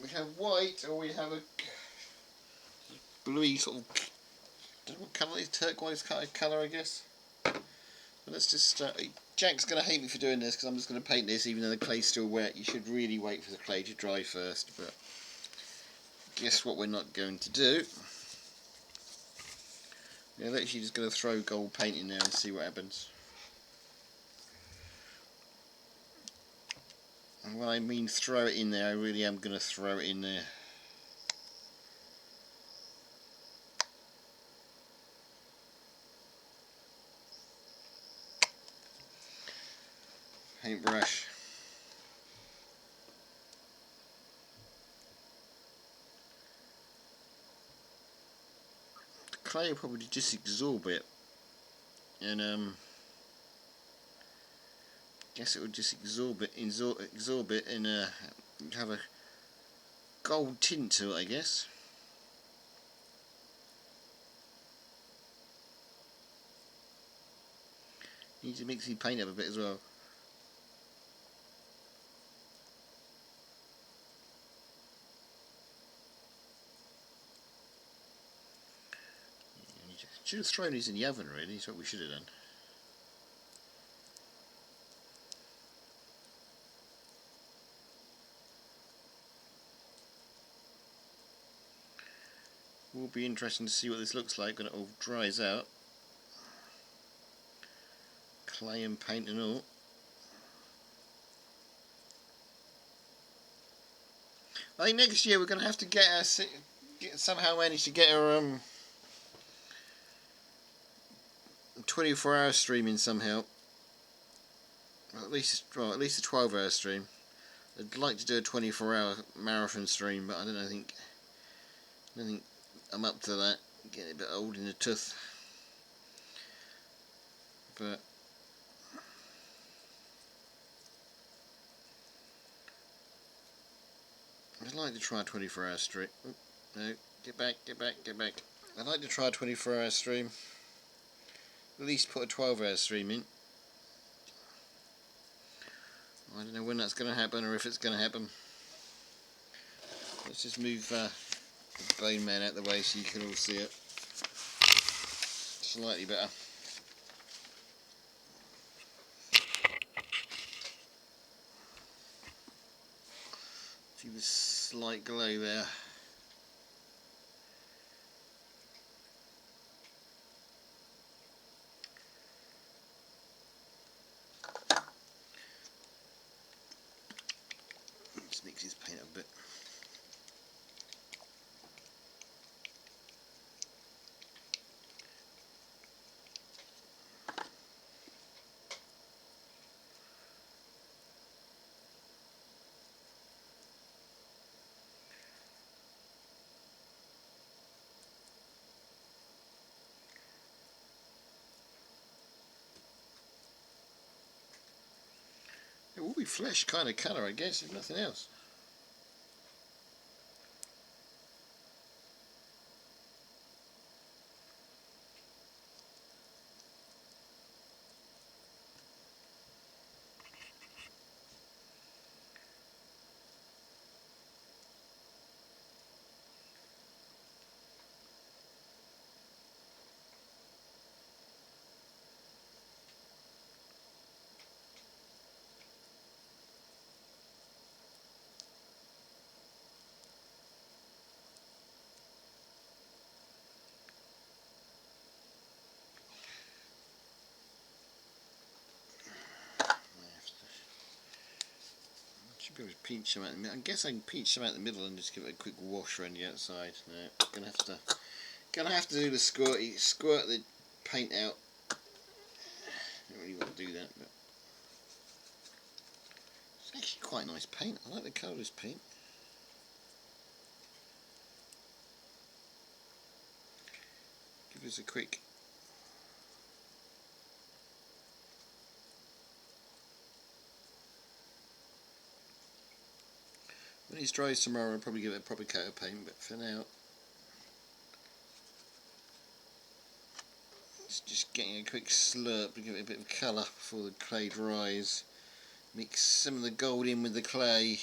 We have white, or we have a bluey sort of, don't know what colour it is, turquoise colour, I guess. But let's just, Jack's going to hate me for doing this because I'm just going to paint this even though the clay's still wet. You should really wait for the clay to dry first, but guess what we're not going to do. We're literally just going to throw gold paint in there and see what happens. And when I mean throw it in there, I really am going to throw it in there. Paintbrush. The clay will probably just absorb it, and guess it would just absorb it, and have a gold tint to it, I guess. Need to mix the paint up a bit as well. Should have thrown these in the oven, really. That's what we should have done. Will be interesting to see what this looks like when it all dries out. Clay and paint and all. I think next year we're going to have to somehow manage to get our 24-hour streaming somehow. Well, at least a 12-hour stream. I'd like to do a 24-hour marathon stream, but I don't think I'm up to that. Getting a bit old in the tooth. But I'd like to try a 24-hour stream. Oh, no, get back. I'd like to try a 24-hour stream. At least put a 12-hour stream in. I don't know when that's going to happen or if it's going to happen. Let's just move the Bone Man out of the way so you can all see it. Slightly better. See the slight glow there. Just mix his paint up a bit. It will be flesh kind of colour, I guess, if nothing else. Should be able to pinch them out the middle. I guess I can pinch them out the middle and just give it a quick wash around the outside. No, gonna have to do the squirt the paint out. Don't really want to do that, but it's actually quite nice paint. I like the colour of this paint. Give us a quick when it's dries tomorrow I'll probably give it a proper coat of paint, but for now it's just getting a quick slurp to give it a bit of colour before the clay dries. Mix some of the gold in with the clay.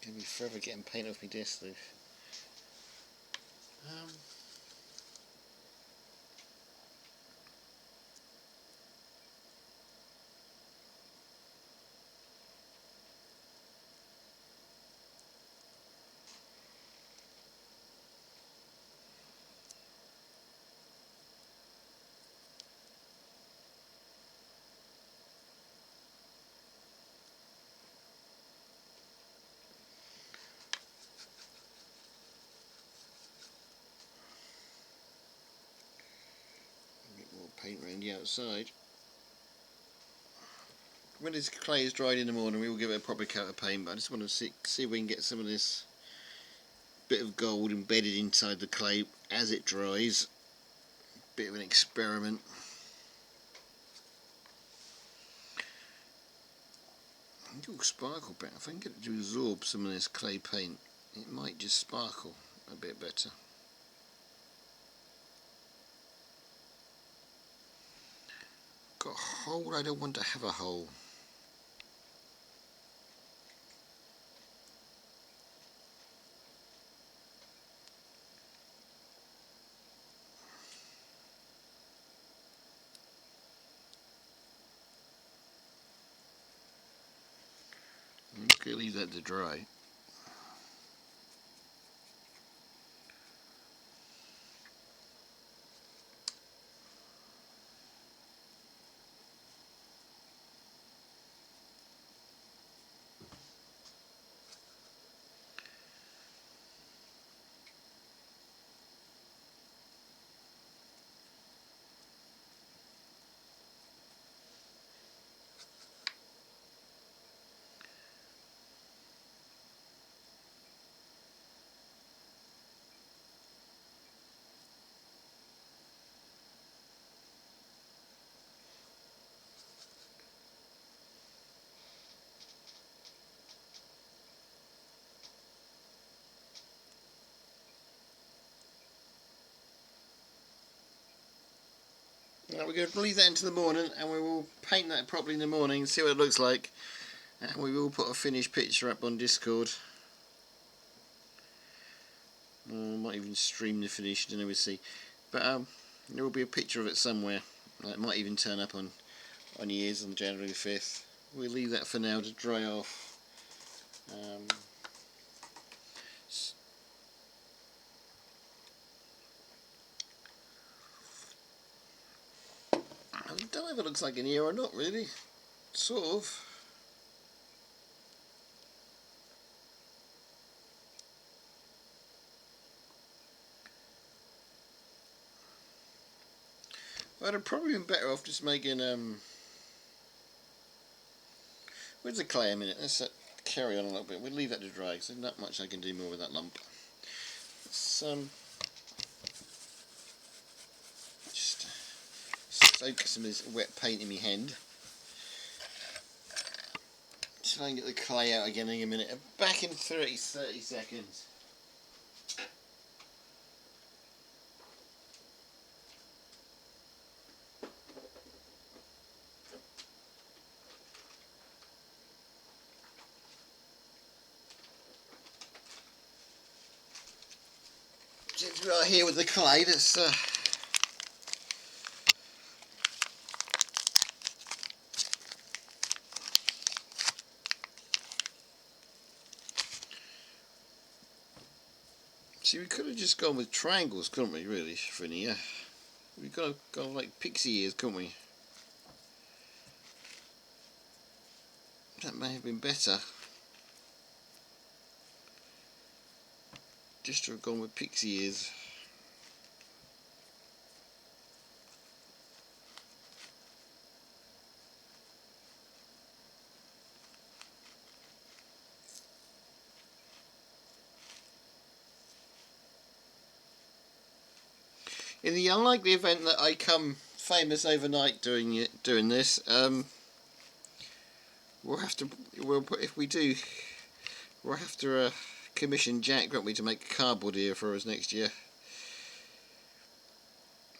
Gonna be forever getting paint off my desk though. Paint around the outside. When this clay is dried in the morning we will give it a proper coat of paint, but I just want to see if we can get some of this bit of gold embedded inside the clay as it dries. Bit of an experiment. I think it will sparkle better. If I can get it to absorb some of this clay paint, it might just sparkle a bit better. Got a hole I don't want to have a hole. I'm just going to leave that to dry. Now we're going to leave that into the morning and we will paint that properly in the morning and see what it looks like, and we will put a finished picture up on Discord. I might even stream the finish, I don't know, we'll see, but there will be a picture of it somewhere. It might even turn up on yours on January the 5th. We'll leave that for now to dry off. I don't know if it looks like in here or not really, sort of. I'd have probably been better off just making where's the clay a minute? Let's carry on a little bit. We'll leave that to dry because there's not much I can do more with that lump. Let's just soak some of this wet paint in my hand. Try and get the clay out again in a minute. Back in 30 seconds. Right here with the clay. Let's see, we could have just gone with triangles, couldn't we, really, for an ear? We could have gone like pixie ears, couldn't we? That may have been better. Just to have gone with pixie ears. In the unlikely event that I come famous overnight doing this, we'll have to. If we do, we'll have to commission Jack, won't we, to make a cardboard ear for us next year.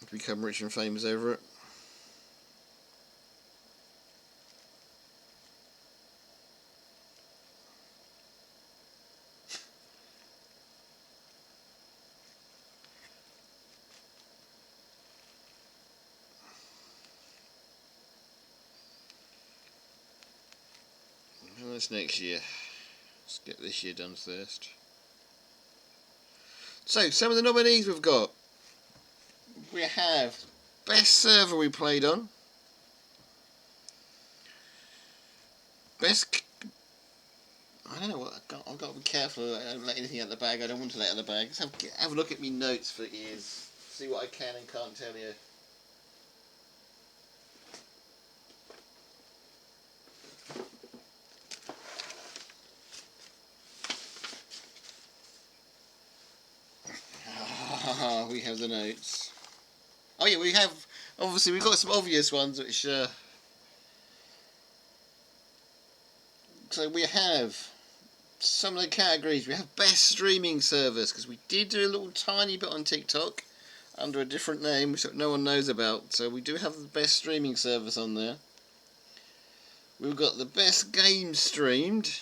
To become rich and famous over it. Well, that's next year. Let's get this year done first. So, some of the nominees we've got. We have best server we played on. Best... I don't know what... I've got to be careful. I don't let anything out of the bag I don't want to let out of the bag. Let's have a look at me notes for ears. See what I can and can't tell you. We have the notes. Oh yeah, we have, obviously we've got some obvious ones which, so we have some of the categories. We have best streaming service, because we did do a little tiny bit on TikTok under a different name which no one knows about, so we do have the best streaming service on there. We've got the best game streamed.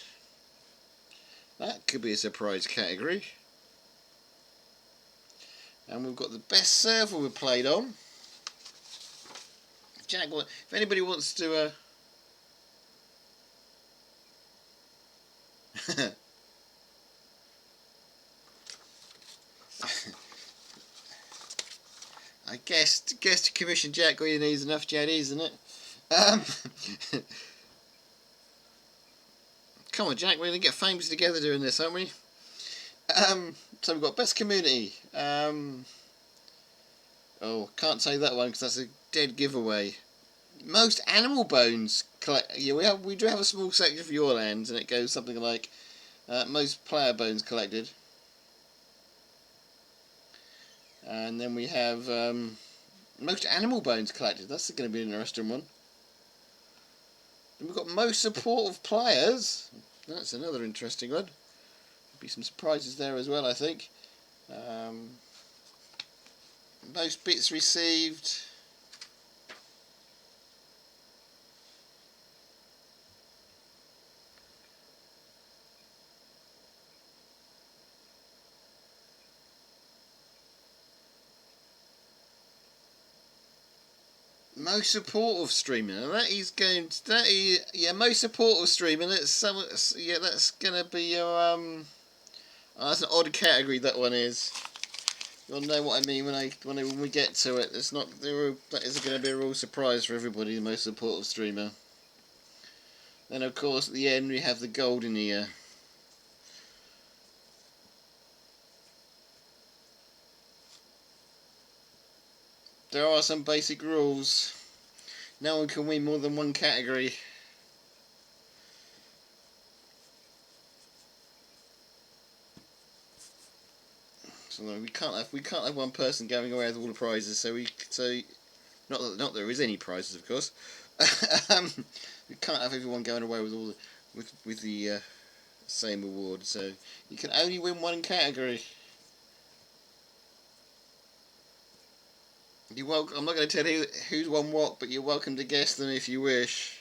That could be a surprise category. And we've got the best server we played on. Jack, if anybody wants to... I guess to commission Jack, all you need is enough JDs, isn't it? Come on, Jack, we're going to get famous together doing this, aren't we? So we've got best community. Oh, can't say that one because that's a dead giveaway. Most animal bones collect. Yeah, we do have a small section for your lands, and it goes something like most player bones collected. And then we have most animal bones collected. That's going to be an interesting one. Then we've got most supportive players. That's another interesting one. Be some surprises there as well, I think. Most bits received. Most supportive streaming. Now that is going. Yeah. Most supportive streaming. That's gonna be your Oh, that's an odd category. That one is. You'll know what I mean when we get to it. It's not. That is going to be a real surprise for everybody. The most supportive streamer. Then of course at the end we have the golden ear. There are some basic rules. No one can win more than one category. So we can't have one person going away with all the prizes. So not that there is any prizes, of course. We can't have everyone going away with all the same award. So you can only win one category. I'm not going to tell you who's won what, but you're welcome to guess them if you wish.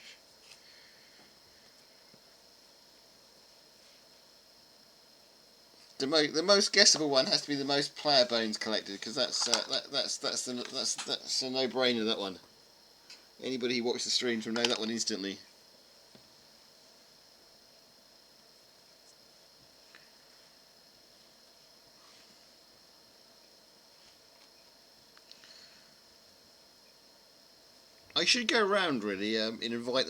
the most guessable one has to be the most player bones collected, because that's a no-brainer, that one. Anybody who watched the streams will know that one instantly. I should go around really and invite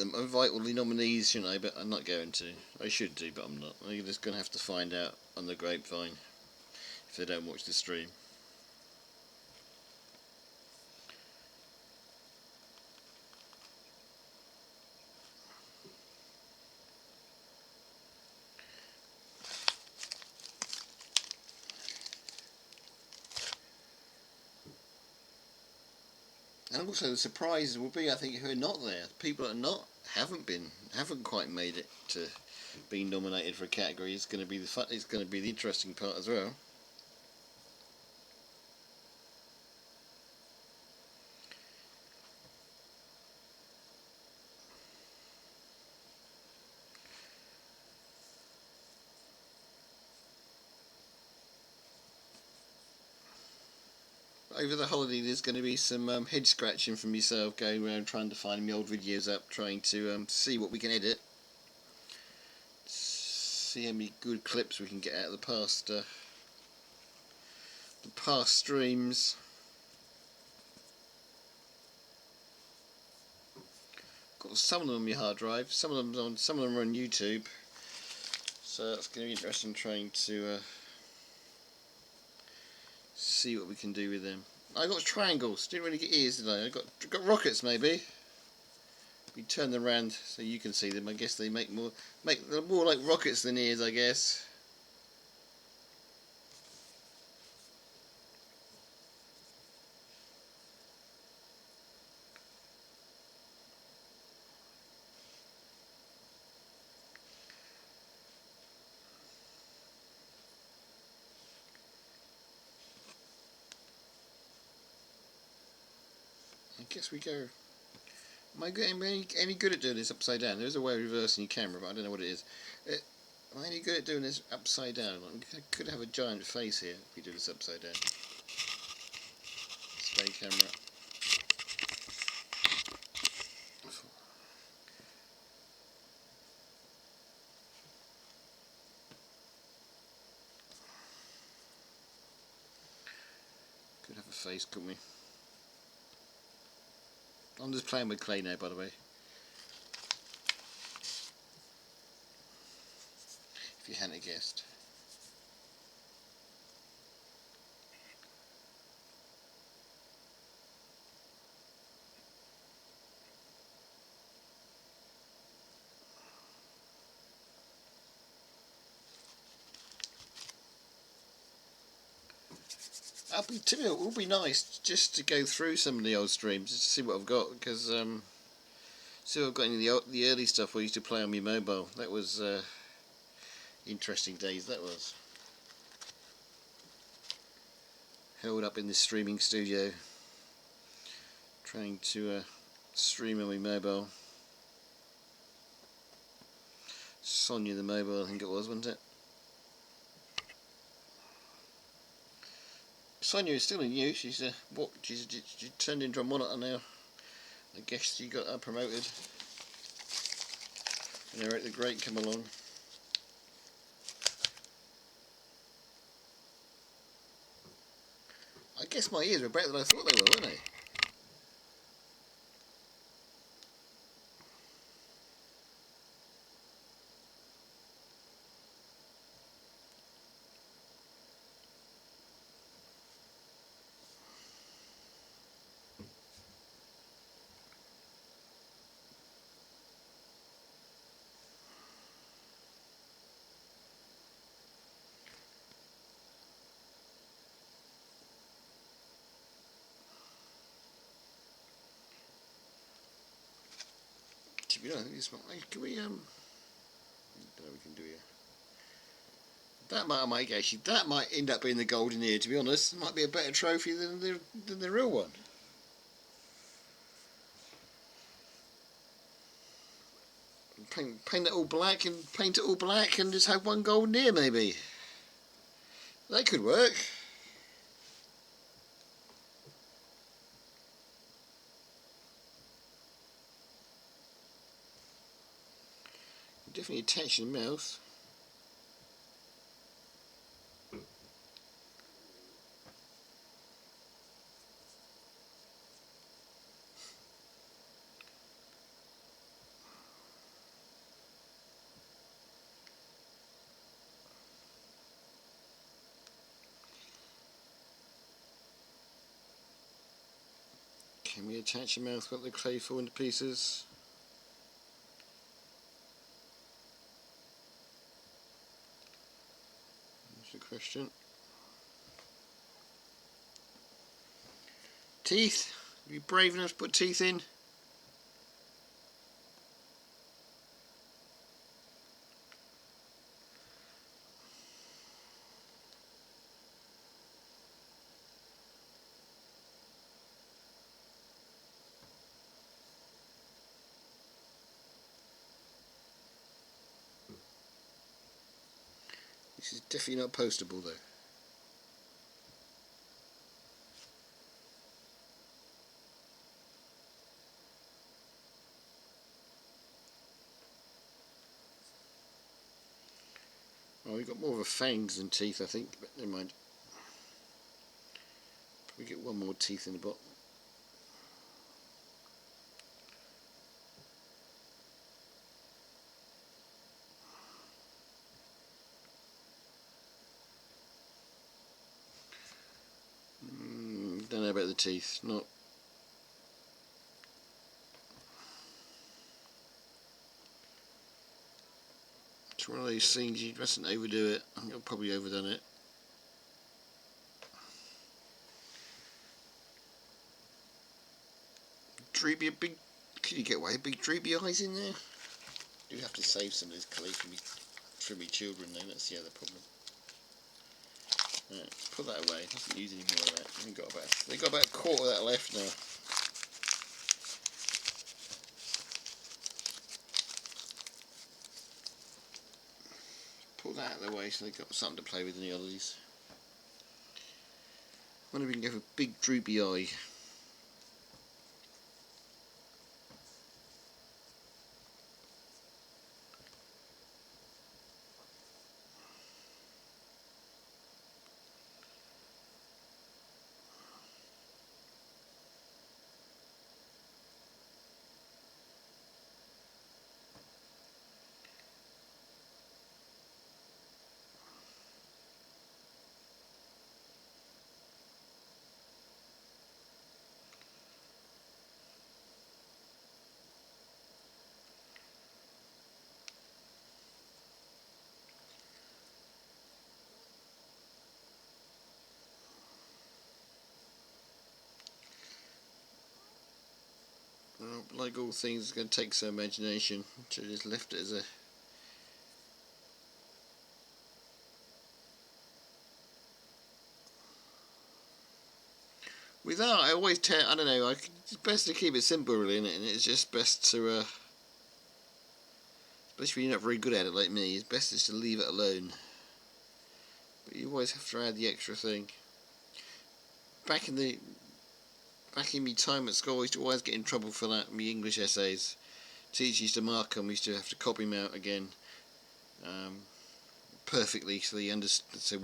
all the nominees, you know, but I'm not going to. I should do, but I'm not. I'm just going to have to find out on the grapevine if they don't watch the stream. And also the surprises will be, I think, who are not there. People that haven't quite made it to being nominated for a category is going to be it's going to be the interesting part as well. Over the holiday, there's going to be some head scratching from yourself, going around trying to find my old videos up, trying to see what we can edit, see how many good clips we can get out of the past streams. Got some of them on my hard drive, some of them are on YouTube, so that's going to be interesting trying to see what we can do with them. I got triangles, didn't really get ears, did I? I got rockets maybe. We turn them around so you can see them. I guess they they're more like rockets than ears, I guess. I guess we go. Am I getting any good at doing this upside down? There's a way of reversing your camera, but I don't know what it is. Am I any good at doing this upside down? I could have a giant face here if we do this upside down. Display camera. Could have a face, couldn't we? I'm just playing with clay now, by the way. If you hadn't guessed. It will be nice just to go through some of the old streams, just to see what I've got, because see what I've got in the early stuff I used to play on my mobile. That was interesting days, that was. Held up in the streaming studio, trying to stream on my mobile. Sonia the mobile, I think it was, wasn't it? Sonia is still in use. She's she turned into a monitor now. I guess she got promoted. And Eric the Great come along. I guess my ears were better than I thought they were, weren't they? To be honest, I think this might. Can we I don't know what we can do here. That might end up being the golden ear. To be honest, it might be a better trophy than the real one. Paint it all black and just have one golden ear maybe. That could work. Definitely attach the mouth. Can we attach the mouth without the clay fall into pieces? That's the question. Teeth? Are you brave enough to put teeth in? This is definitely not postable though. Oh, we've got more of a fangs than teeth, I think, but never mind. Probably get one more teeth in the bottom. Don't know about the teeth. Not. It's one of those things you mustn't overdo it. I think I've probably overdone it. Droopy, big. Can you get away with big droopy eyes in there? Do have to save some of this clay for me children though. That's the other problem. Right, put that away. Mustn't use any more of that. They've got about a quarter of that left now. Pull that out of the way so they've got something to play with in the ollies. Wonder if we can go for a big droopy eye. Well, like all things, it's going to take some imagination. So just left it as a. Without, I always tell. I don't know. It's best to keep it simple, really, isn't it? And it's just best to, especially if you're not very good at it like me, it's best just to leave it alone. But you always have to add the extra thing. Back in my time at school, I used to always get in trouble for that. My English essays, teachers used to mark them. We used to have to copy them out again, perfectly, so we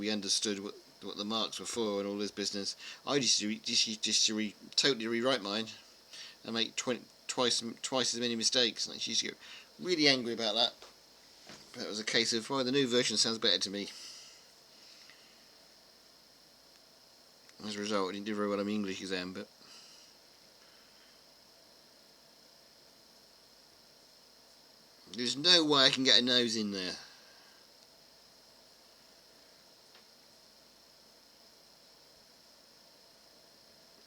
understood what the marks were for and all this business. I used to totally rewrite mine and make twice as many mistakes. And I used to get really angry about that. But it was a case of, well, the new version sounds better to me. As a result, I didn't do very well on my English exam, but. There's no way I can get a nose in there.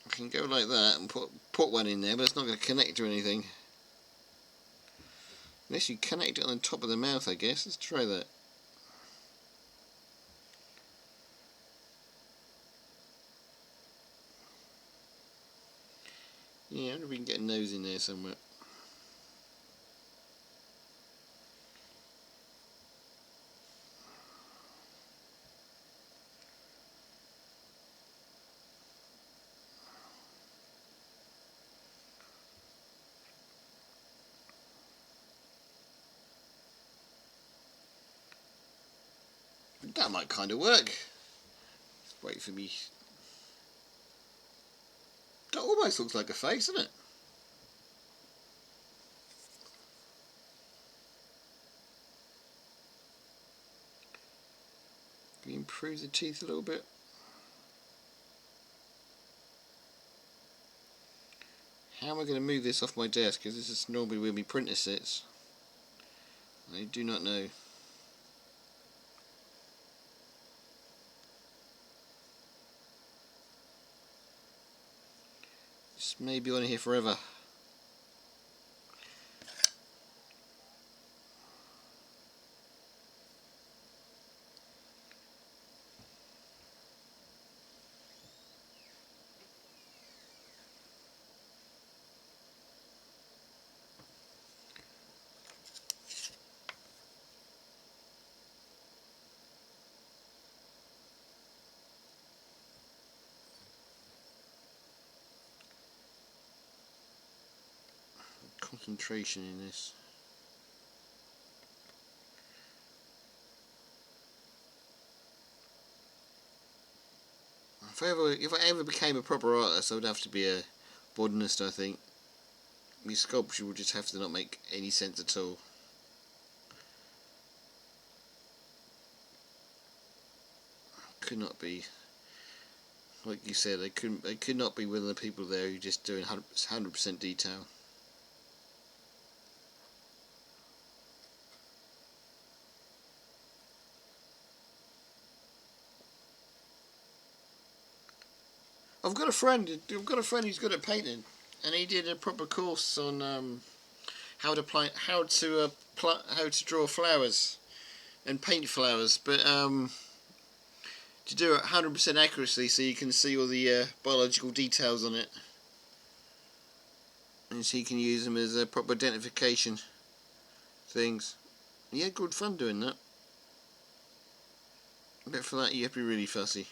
I can go like that and put one in there, but it's not going to connect to anything. Unless you connect it on the top of the mouth, I guess. Let's try that. Yeah, I wonder if we can get a nose in there somewhere. That might kind of work. Just wait for me. That almost looks like a face, doesn't it? Can we improve the teeth a little bit? How am I going to move this off my desk? Because this is normally where my printer sits. I do not know. This may be on here forever. Concentration in this. If I ever became a proper artist, I would have to be a botanist, I think. My sculpture would just have to not make any sense at all. Could not be, like you said, they could not be one of the people there who just doing 100% detail. I've got a friend who's good at painting, and he did a proper course on how to draw flowers and paint flowers, but to do it 100% accuracy, so you can see all the biological details on it, and so you can use them as proper identification things. He had good fun doing that, but for that you have to be really fussy.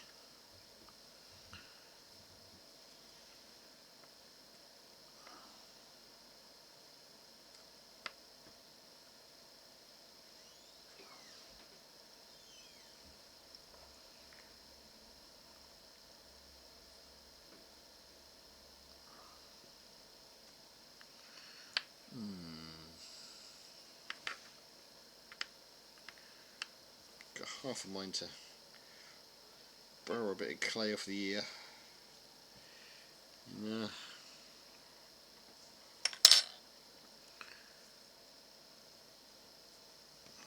Got half a mind to borrow a bit of clay off the ear. No.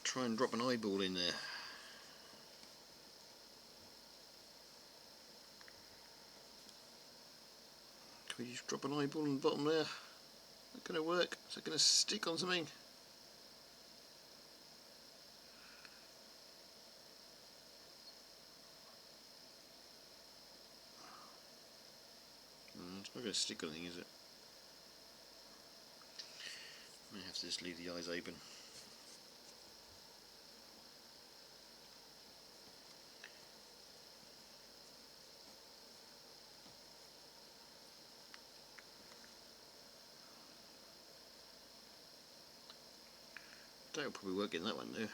Try and drop an eyeball in there. Can we just drop an eyeball in the bottom there? Is that going to work? Is that going to stick on something? It's not going to stick on anything, is it? I may have to just leave the eyes open. That'll probably work in that one though.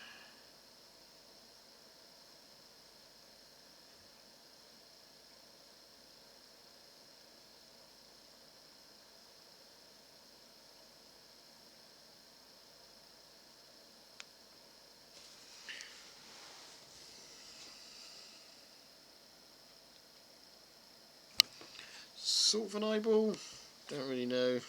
Sort of an eyeball, don't really know.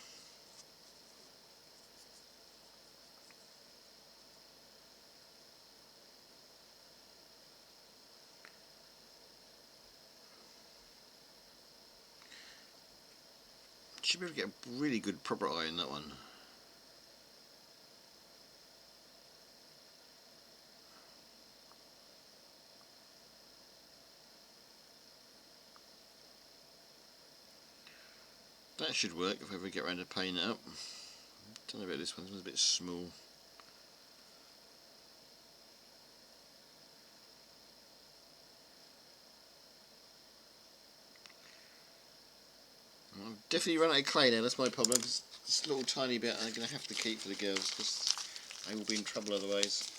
Should be able to get a really good proper eye in that one. That should work if I ever get around to painting it up. Don't know about this one, it's a bit small. I've definitely run out of clay now, that's my problem. This little tiny bit I'm going to have to keep for the girls because they will be in trouble otherwise.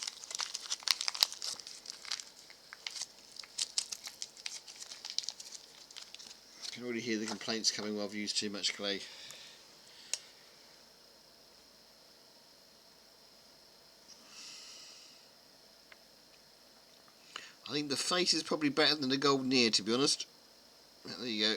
can already hear the complaints coming while I've used too much clay. I think the face is probably better than the golden ear, to be honest. There you go.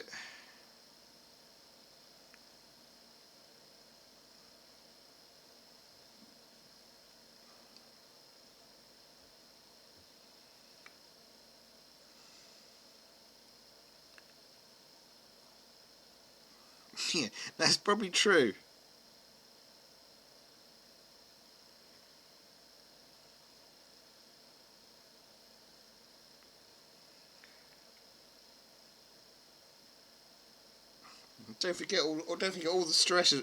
Yeah, that's probably true. Don't forget all the stress and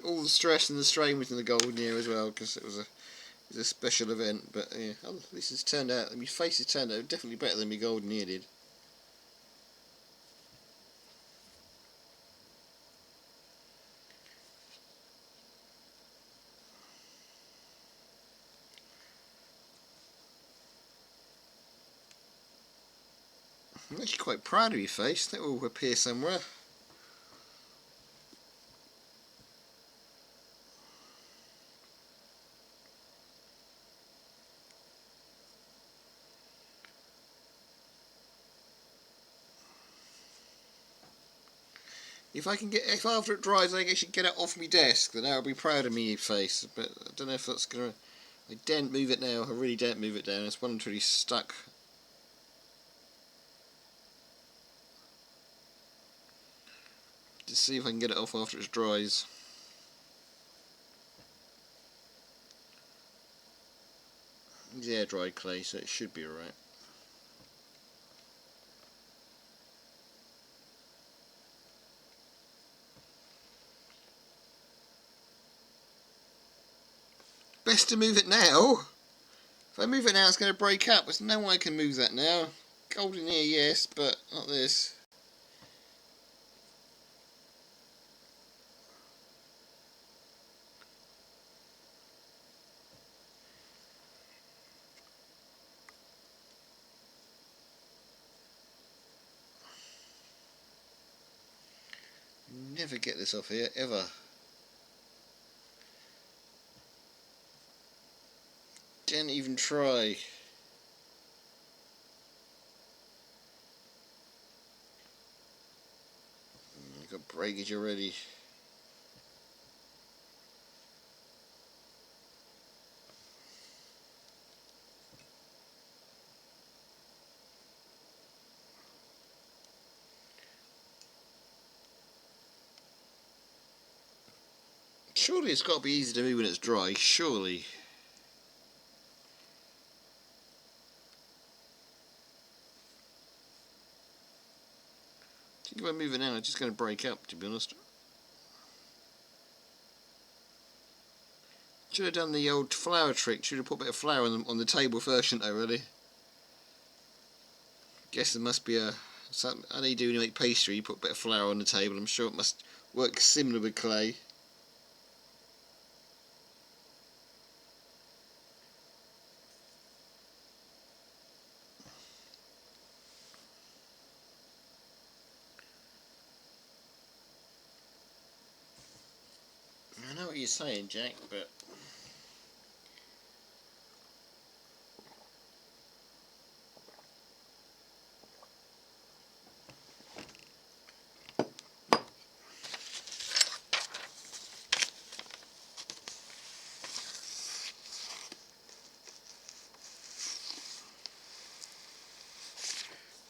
the strain was in the golden ear as well, because it was a special event. But yeah, at least it's turned out. My face has turned out definitely better than my golden ear did. I'm actually quite proud of your face. That will appear somewhere. If after it dries I can actually get it off my desk, then I'll be proud of me face. But I don't know if that's gonna. I daren't move it now. I really daren't move it down. It's one really stuck. Just see if I can get it off after it dries. It's air dried clay, so it should be alright. Best to move it now. If I move it now, it's going to break up. There's no way I can move that now. Golden ear, yes, but not this. Never get this off here, ever. Don't even try. I've got breakage already. Surely it's got to be easy to move when it's dry, surely. I think if I move it now, it's just going to break up, to be honest. Should have done the old flour trick. Should have put a bit of flour on the table first, shouldn't I, really? Guess there must be a... I know you do when you make pastry, you put a bit of flour on the table. I'm sure it must work similar with clay. I know what you're saying, Jack, but...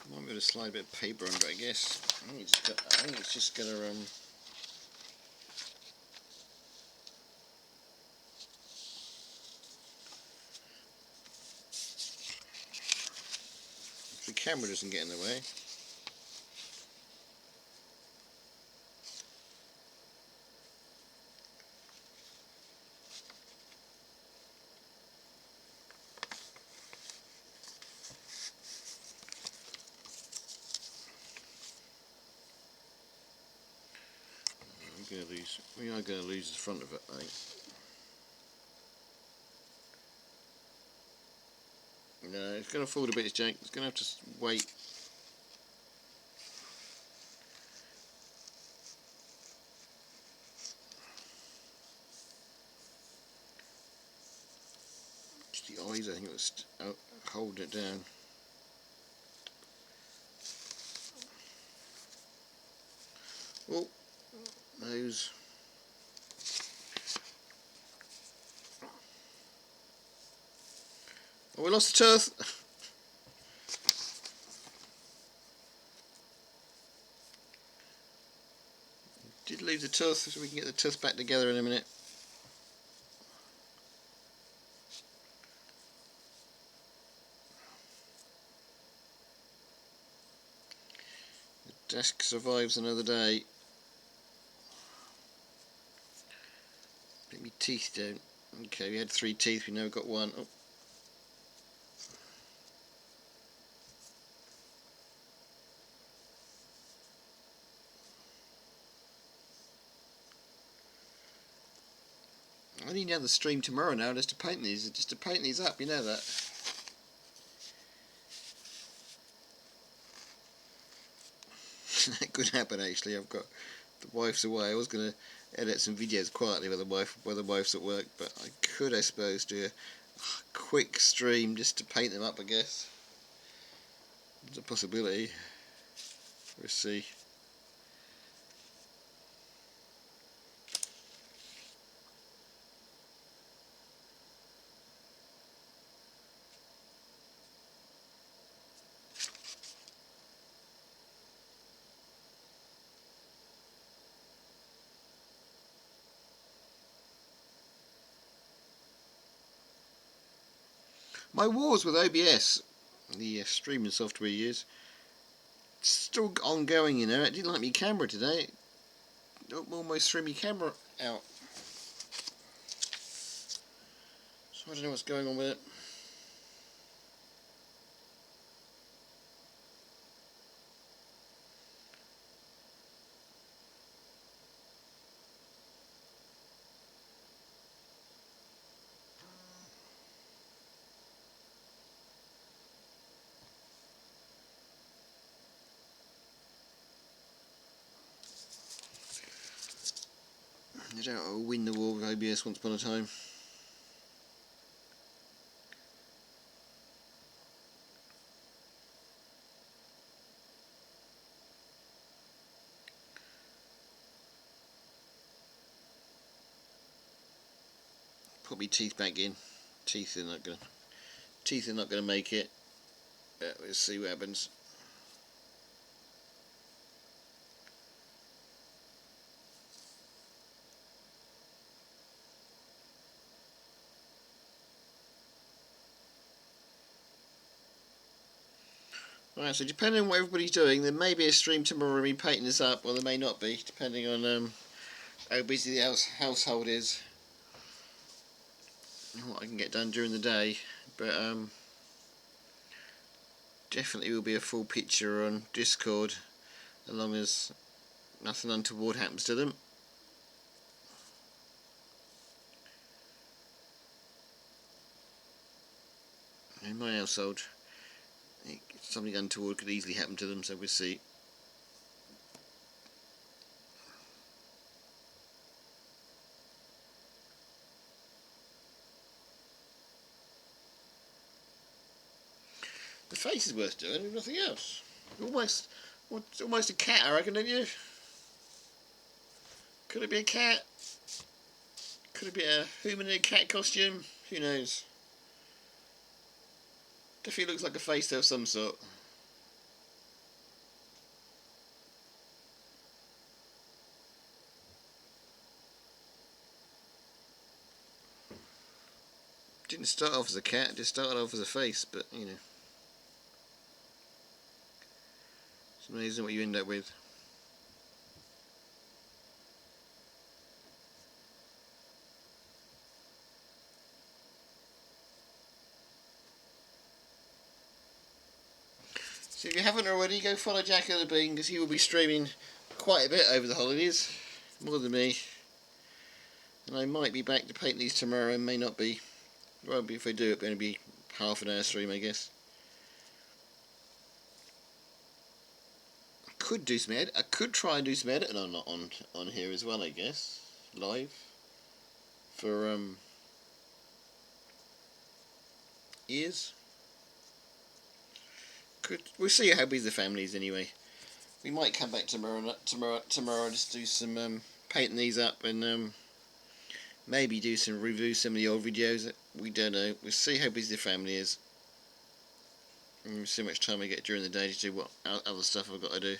I might be able to slide a bit of paper on, but I guess I think it's just gonna if the camera doesn't get in the way. We are going to lose the front of it, I think. No, it's going to fall to bits, Jake. It's going to have to wait. just hold it down. Oh, those. Oh, we lost the tooth. Did lose the tooth, so we can get the tooth back together in a minute. The desk survives another day. Put my teeth down. Okay, we had 3 teeth, we now got 1. Oh. I need another stream tomorrow now just to paint these up, you know that. That could happen actually. I've got the wife's away. I was gonna edit some videos quietly while the wife's at work, but I could, I suppose, do a quick stream just to paint them up, I guess. It's a possibility. We'll see. My wars with OBS, the streaming software you use, still ongoing, you know. It didn't like my camera today. It almost threw my camera out. So I don't know what's going on with it. I doubt I'll win the war with OBS once upon a time. Put my teeth back in. Teeth are not gonna make it. Let's see what happens. Right, so depending on what everybody's doing, there may be a stream tomorrow of me painting this up, or there may not be, depending on how busy the household is and what I can get done during the day. But definitely will be a full picture on Discord, as long as nothing untoward happens to them. In my household, something untoward could easily happen to them, so we'll see. The face is worth doing, if nothing else. Almost a cat, I reckon, don't you? Could it be a cat? Could it be a human cat costume? Who knows? Definitely looks like a face of some sort. Didn't start off as a cat, just started off as a face, but you know. It's amazing what you end up with. So if you haven't already, go follow Jack of the Bean, because he will be streaming quite a bit over the holidays, more than me. And I might be back to paint these tomorrow, and may not be. Won't be if I do it, but it'll be half an hour stream, I guess. I could try and do some editing on here as well, I guess, live for ears. We'll see how busy the family is anyway. We might come back tomorrow just do some painting these up and maybe do some review some of the old videos. We don't know. We'll see how busy the family is. And we'll see how much time I get during the day to do what other stuff I've got to do.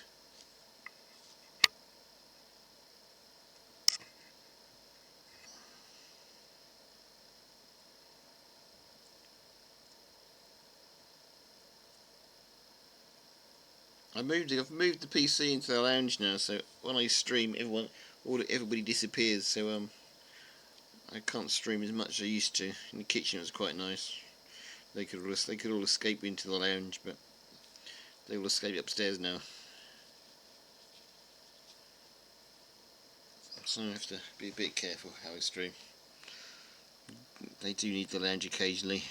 I've moved the PC into the lounge now, so when I stream, everybody disappears. So I can't stream as much as I used to. In the kitchen it was quite nice. They could all escape into the lounge, but they all escape upstairs now. So I have to be a bit careful how I stream. They do need the lounge occasionally.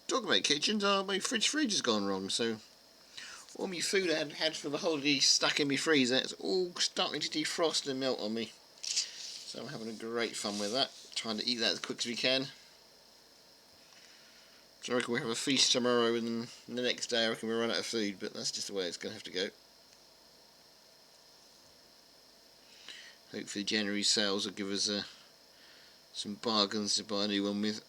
Talking about kitchens, my fridge has gone wrong, so all my food I had for the holiday stuck in my freezer, it's all starting to defrost and melt on me. So I'm having a great fun with that, trying to eat that as quick as we can. So I reckon we'll have a feast tomorrow, and the next day I reckon we'll run out of food, but that's just the way it's going to have to go. Hopefully January sales will give us some bargains to buy a new one with.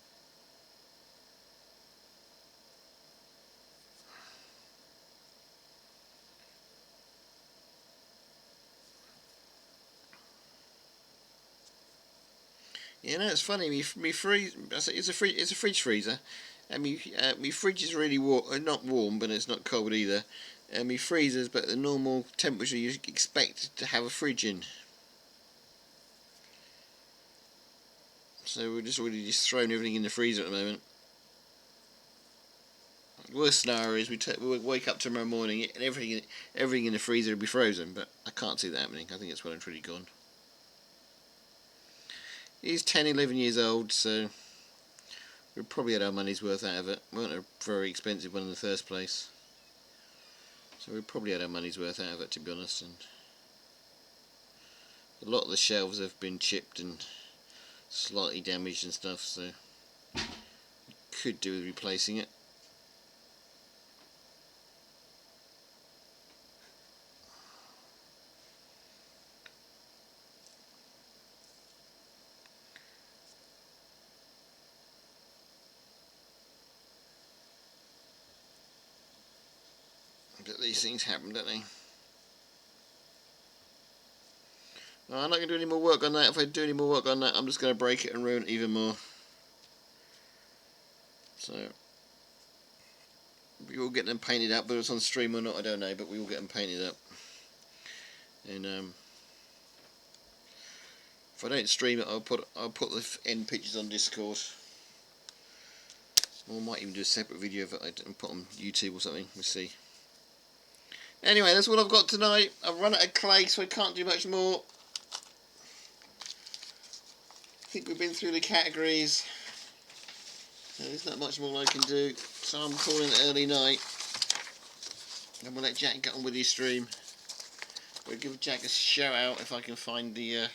You know, it's funny. It's a fridge freezer, and me fridge is really warm, not warm, but it's not cold either. And me freezer's but the normal temperature you expect to have a fridge in. So we're just throwing everything in the freezer at the moment. The worst scenario is we wake up tomorrow morning and everything in the freezer will be frozen, but I can't see that happening. I think it's well and truly gone. He's 10, 11 years old, so we probably had our money's worth out of it. We weren't a very expensive one in the first place, so we probably had our money's worth out of it, to be honest. And a lot of the shelves have been chipped and slightly damaged and stuff, so we could do with replacing it. But these things happen, don't they? No, I'm not going to do any more work on that. If I do any more work on that, I'm just going to break it and ruin it even more. So we will get them painted up, whether it's on stream or not, I don't know, but we will get them painted up. And if I don't stream it, I'll put the end pictures on Discord. Or I might even do a separate video of it and put on YouTube or something. We'll see. Anyway, that's all I've got tonight. I've run out of clay, so I can't do much more. I think we've been through the categories. So there's not much more I can do. So I'm calling it early night. And we'll let Jack get on with his stream. We'll give Jack a shout out if I can find the...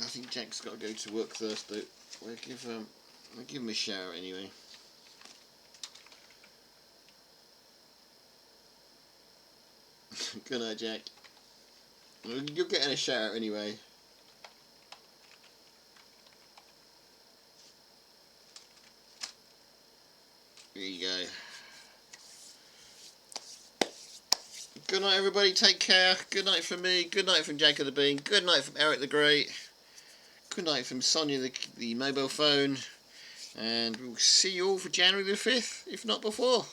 I think Jack's got to go to work first, but we'll give him a shout out anyway. Good night, Jack. You're getting a shout out anyway. There you go. Good night, everybody. Take care. Good night from me. Good night from Jack of the Bean. Good night from Eric the Great. Good night from Sonia the mobile phone. And we'll see you all for January the 5th, if not before.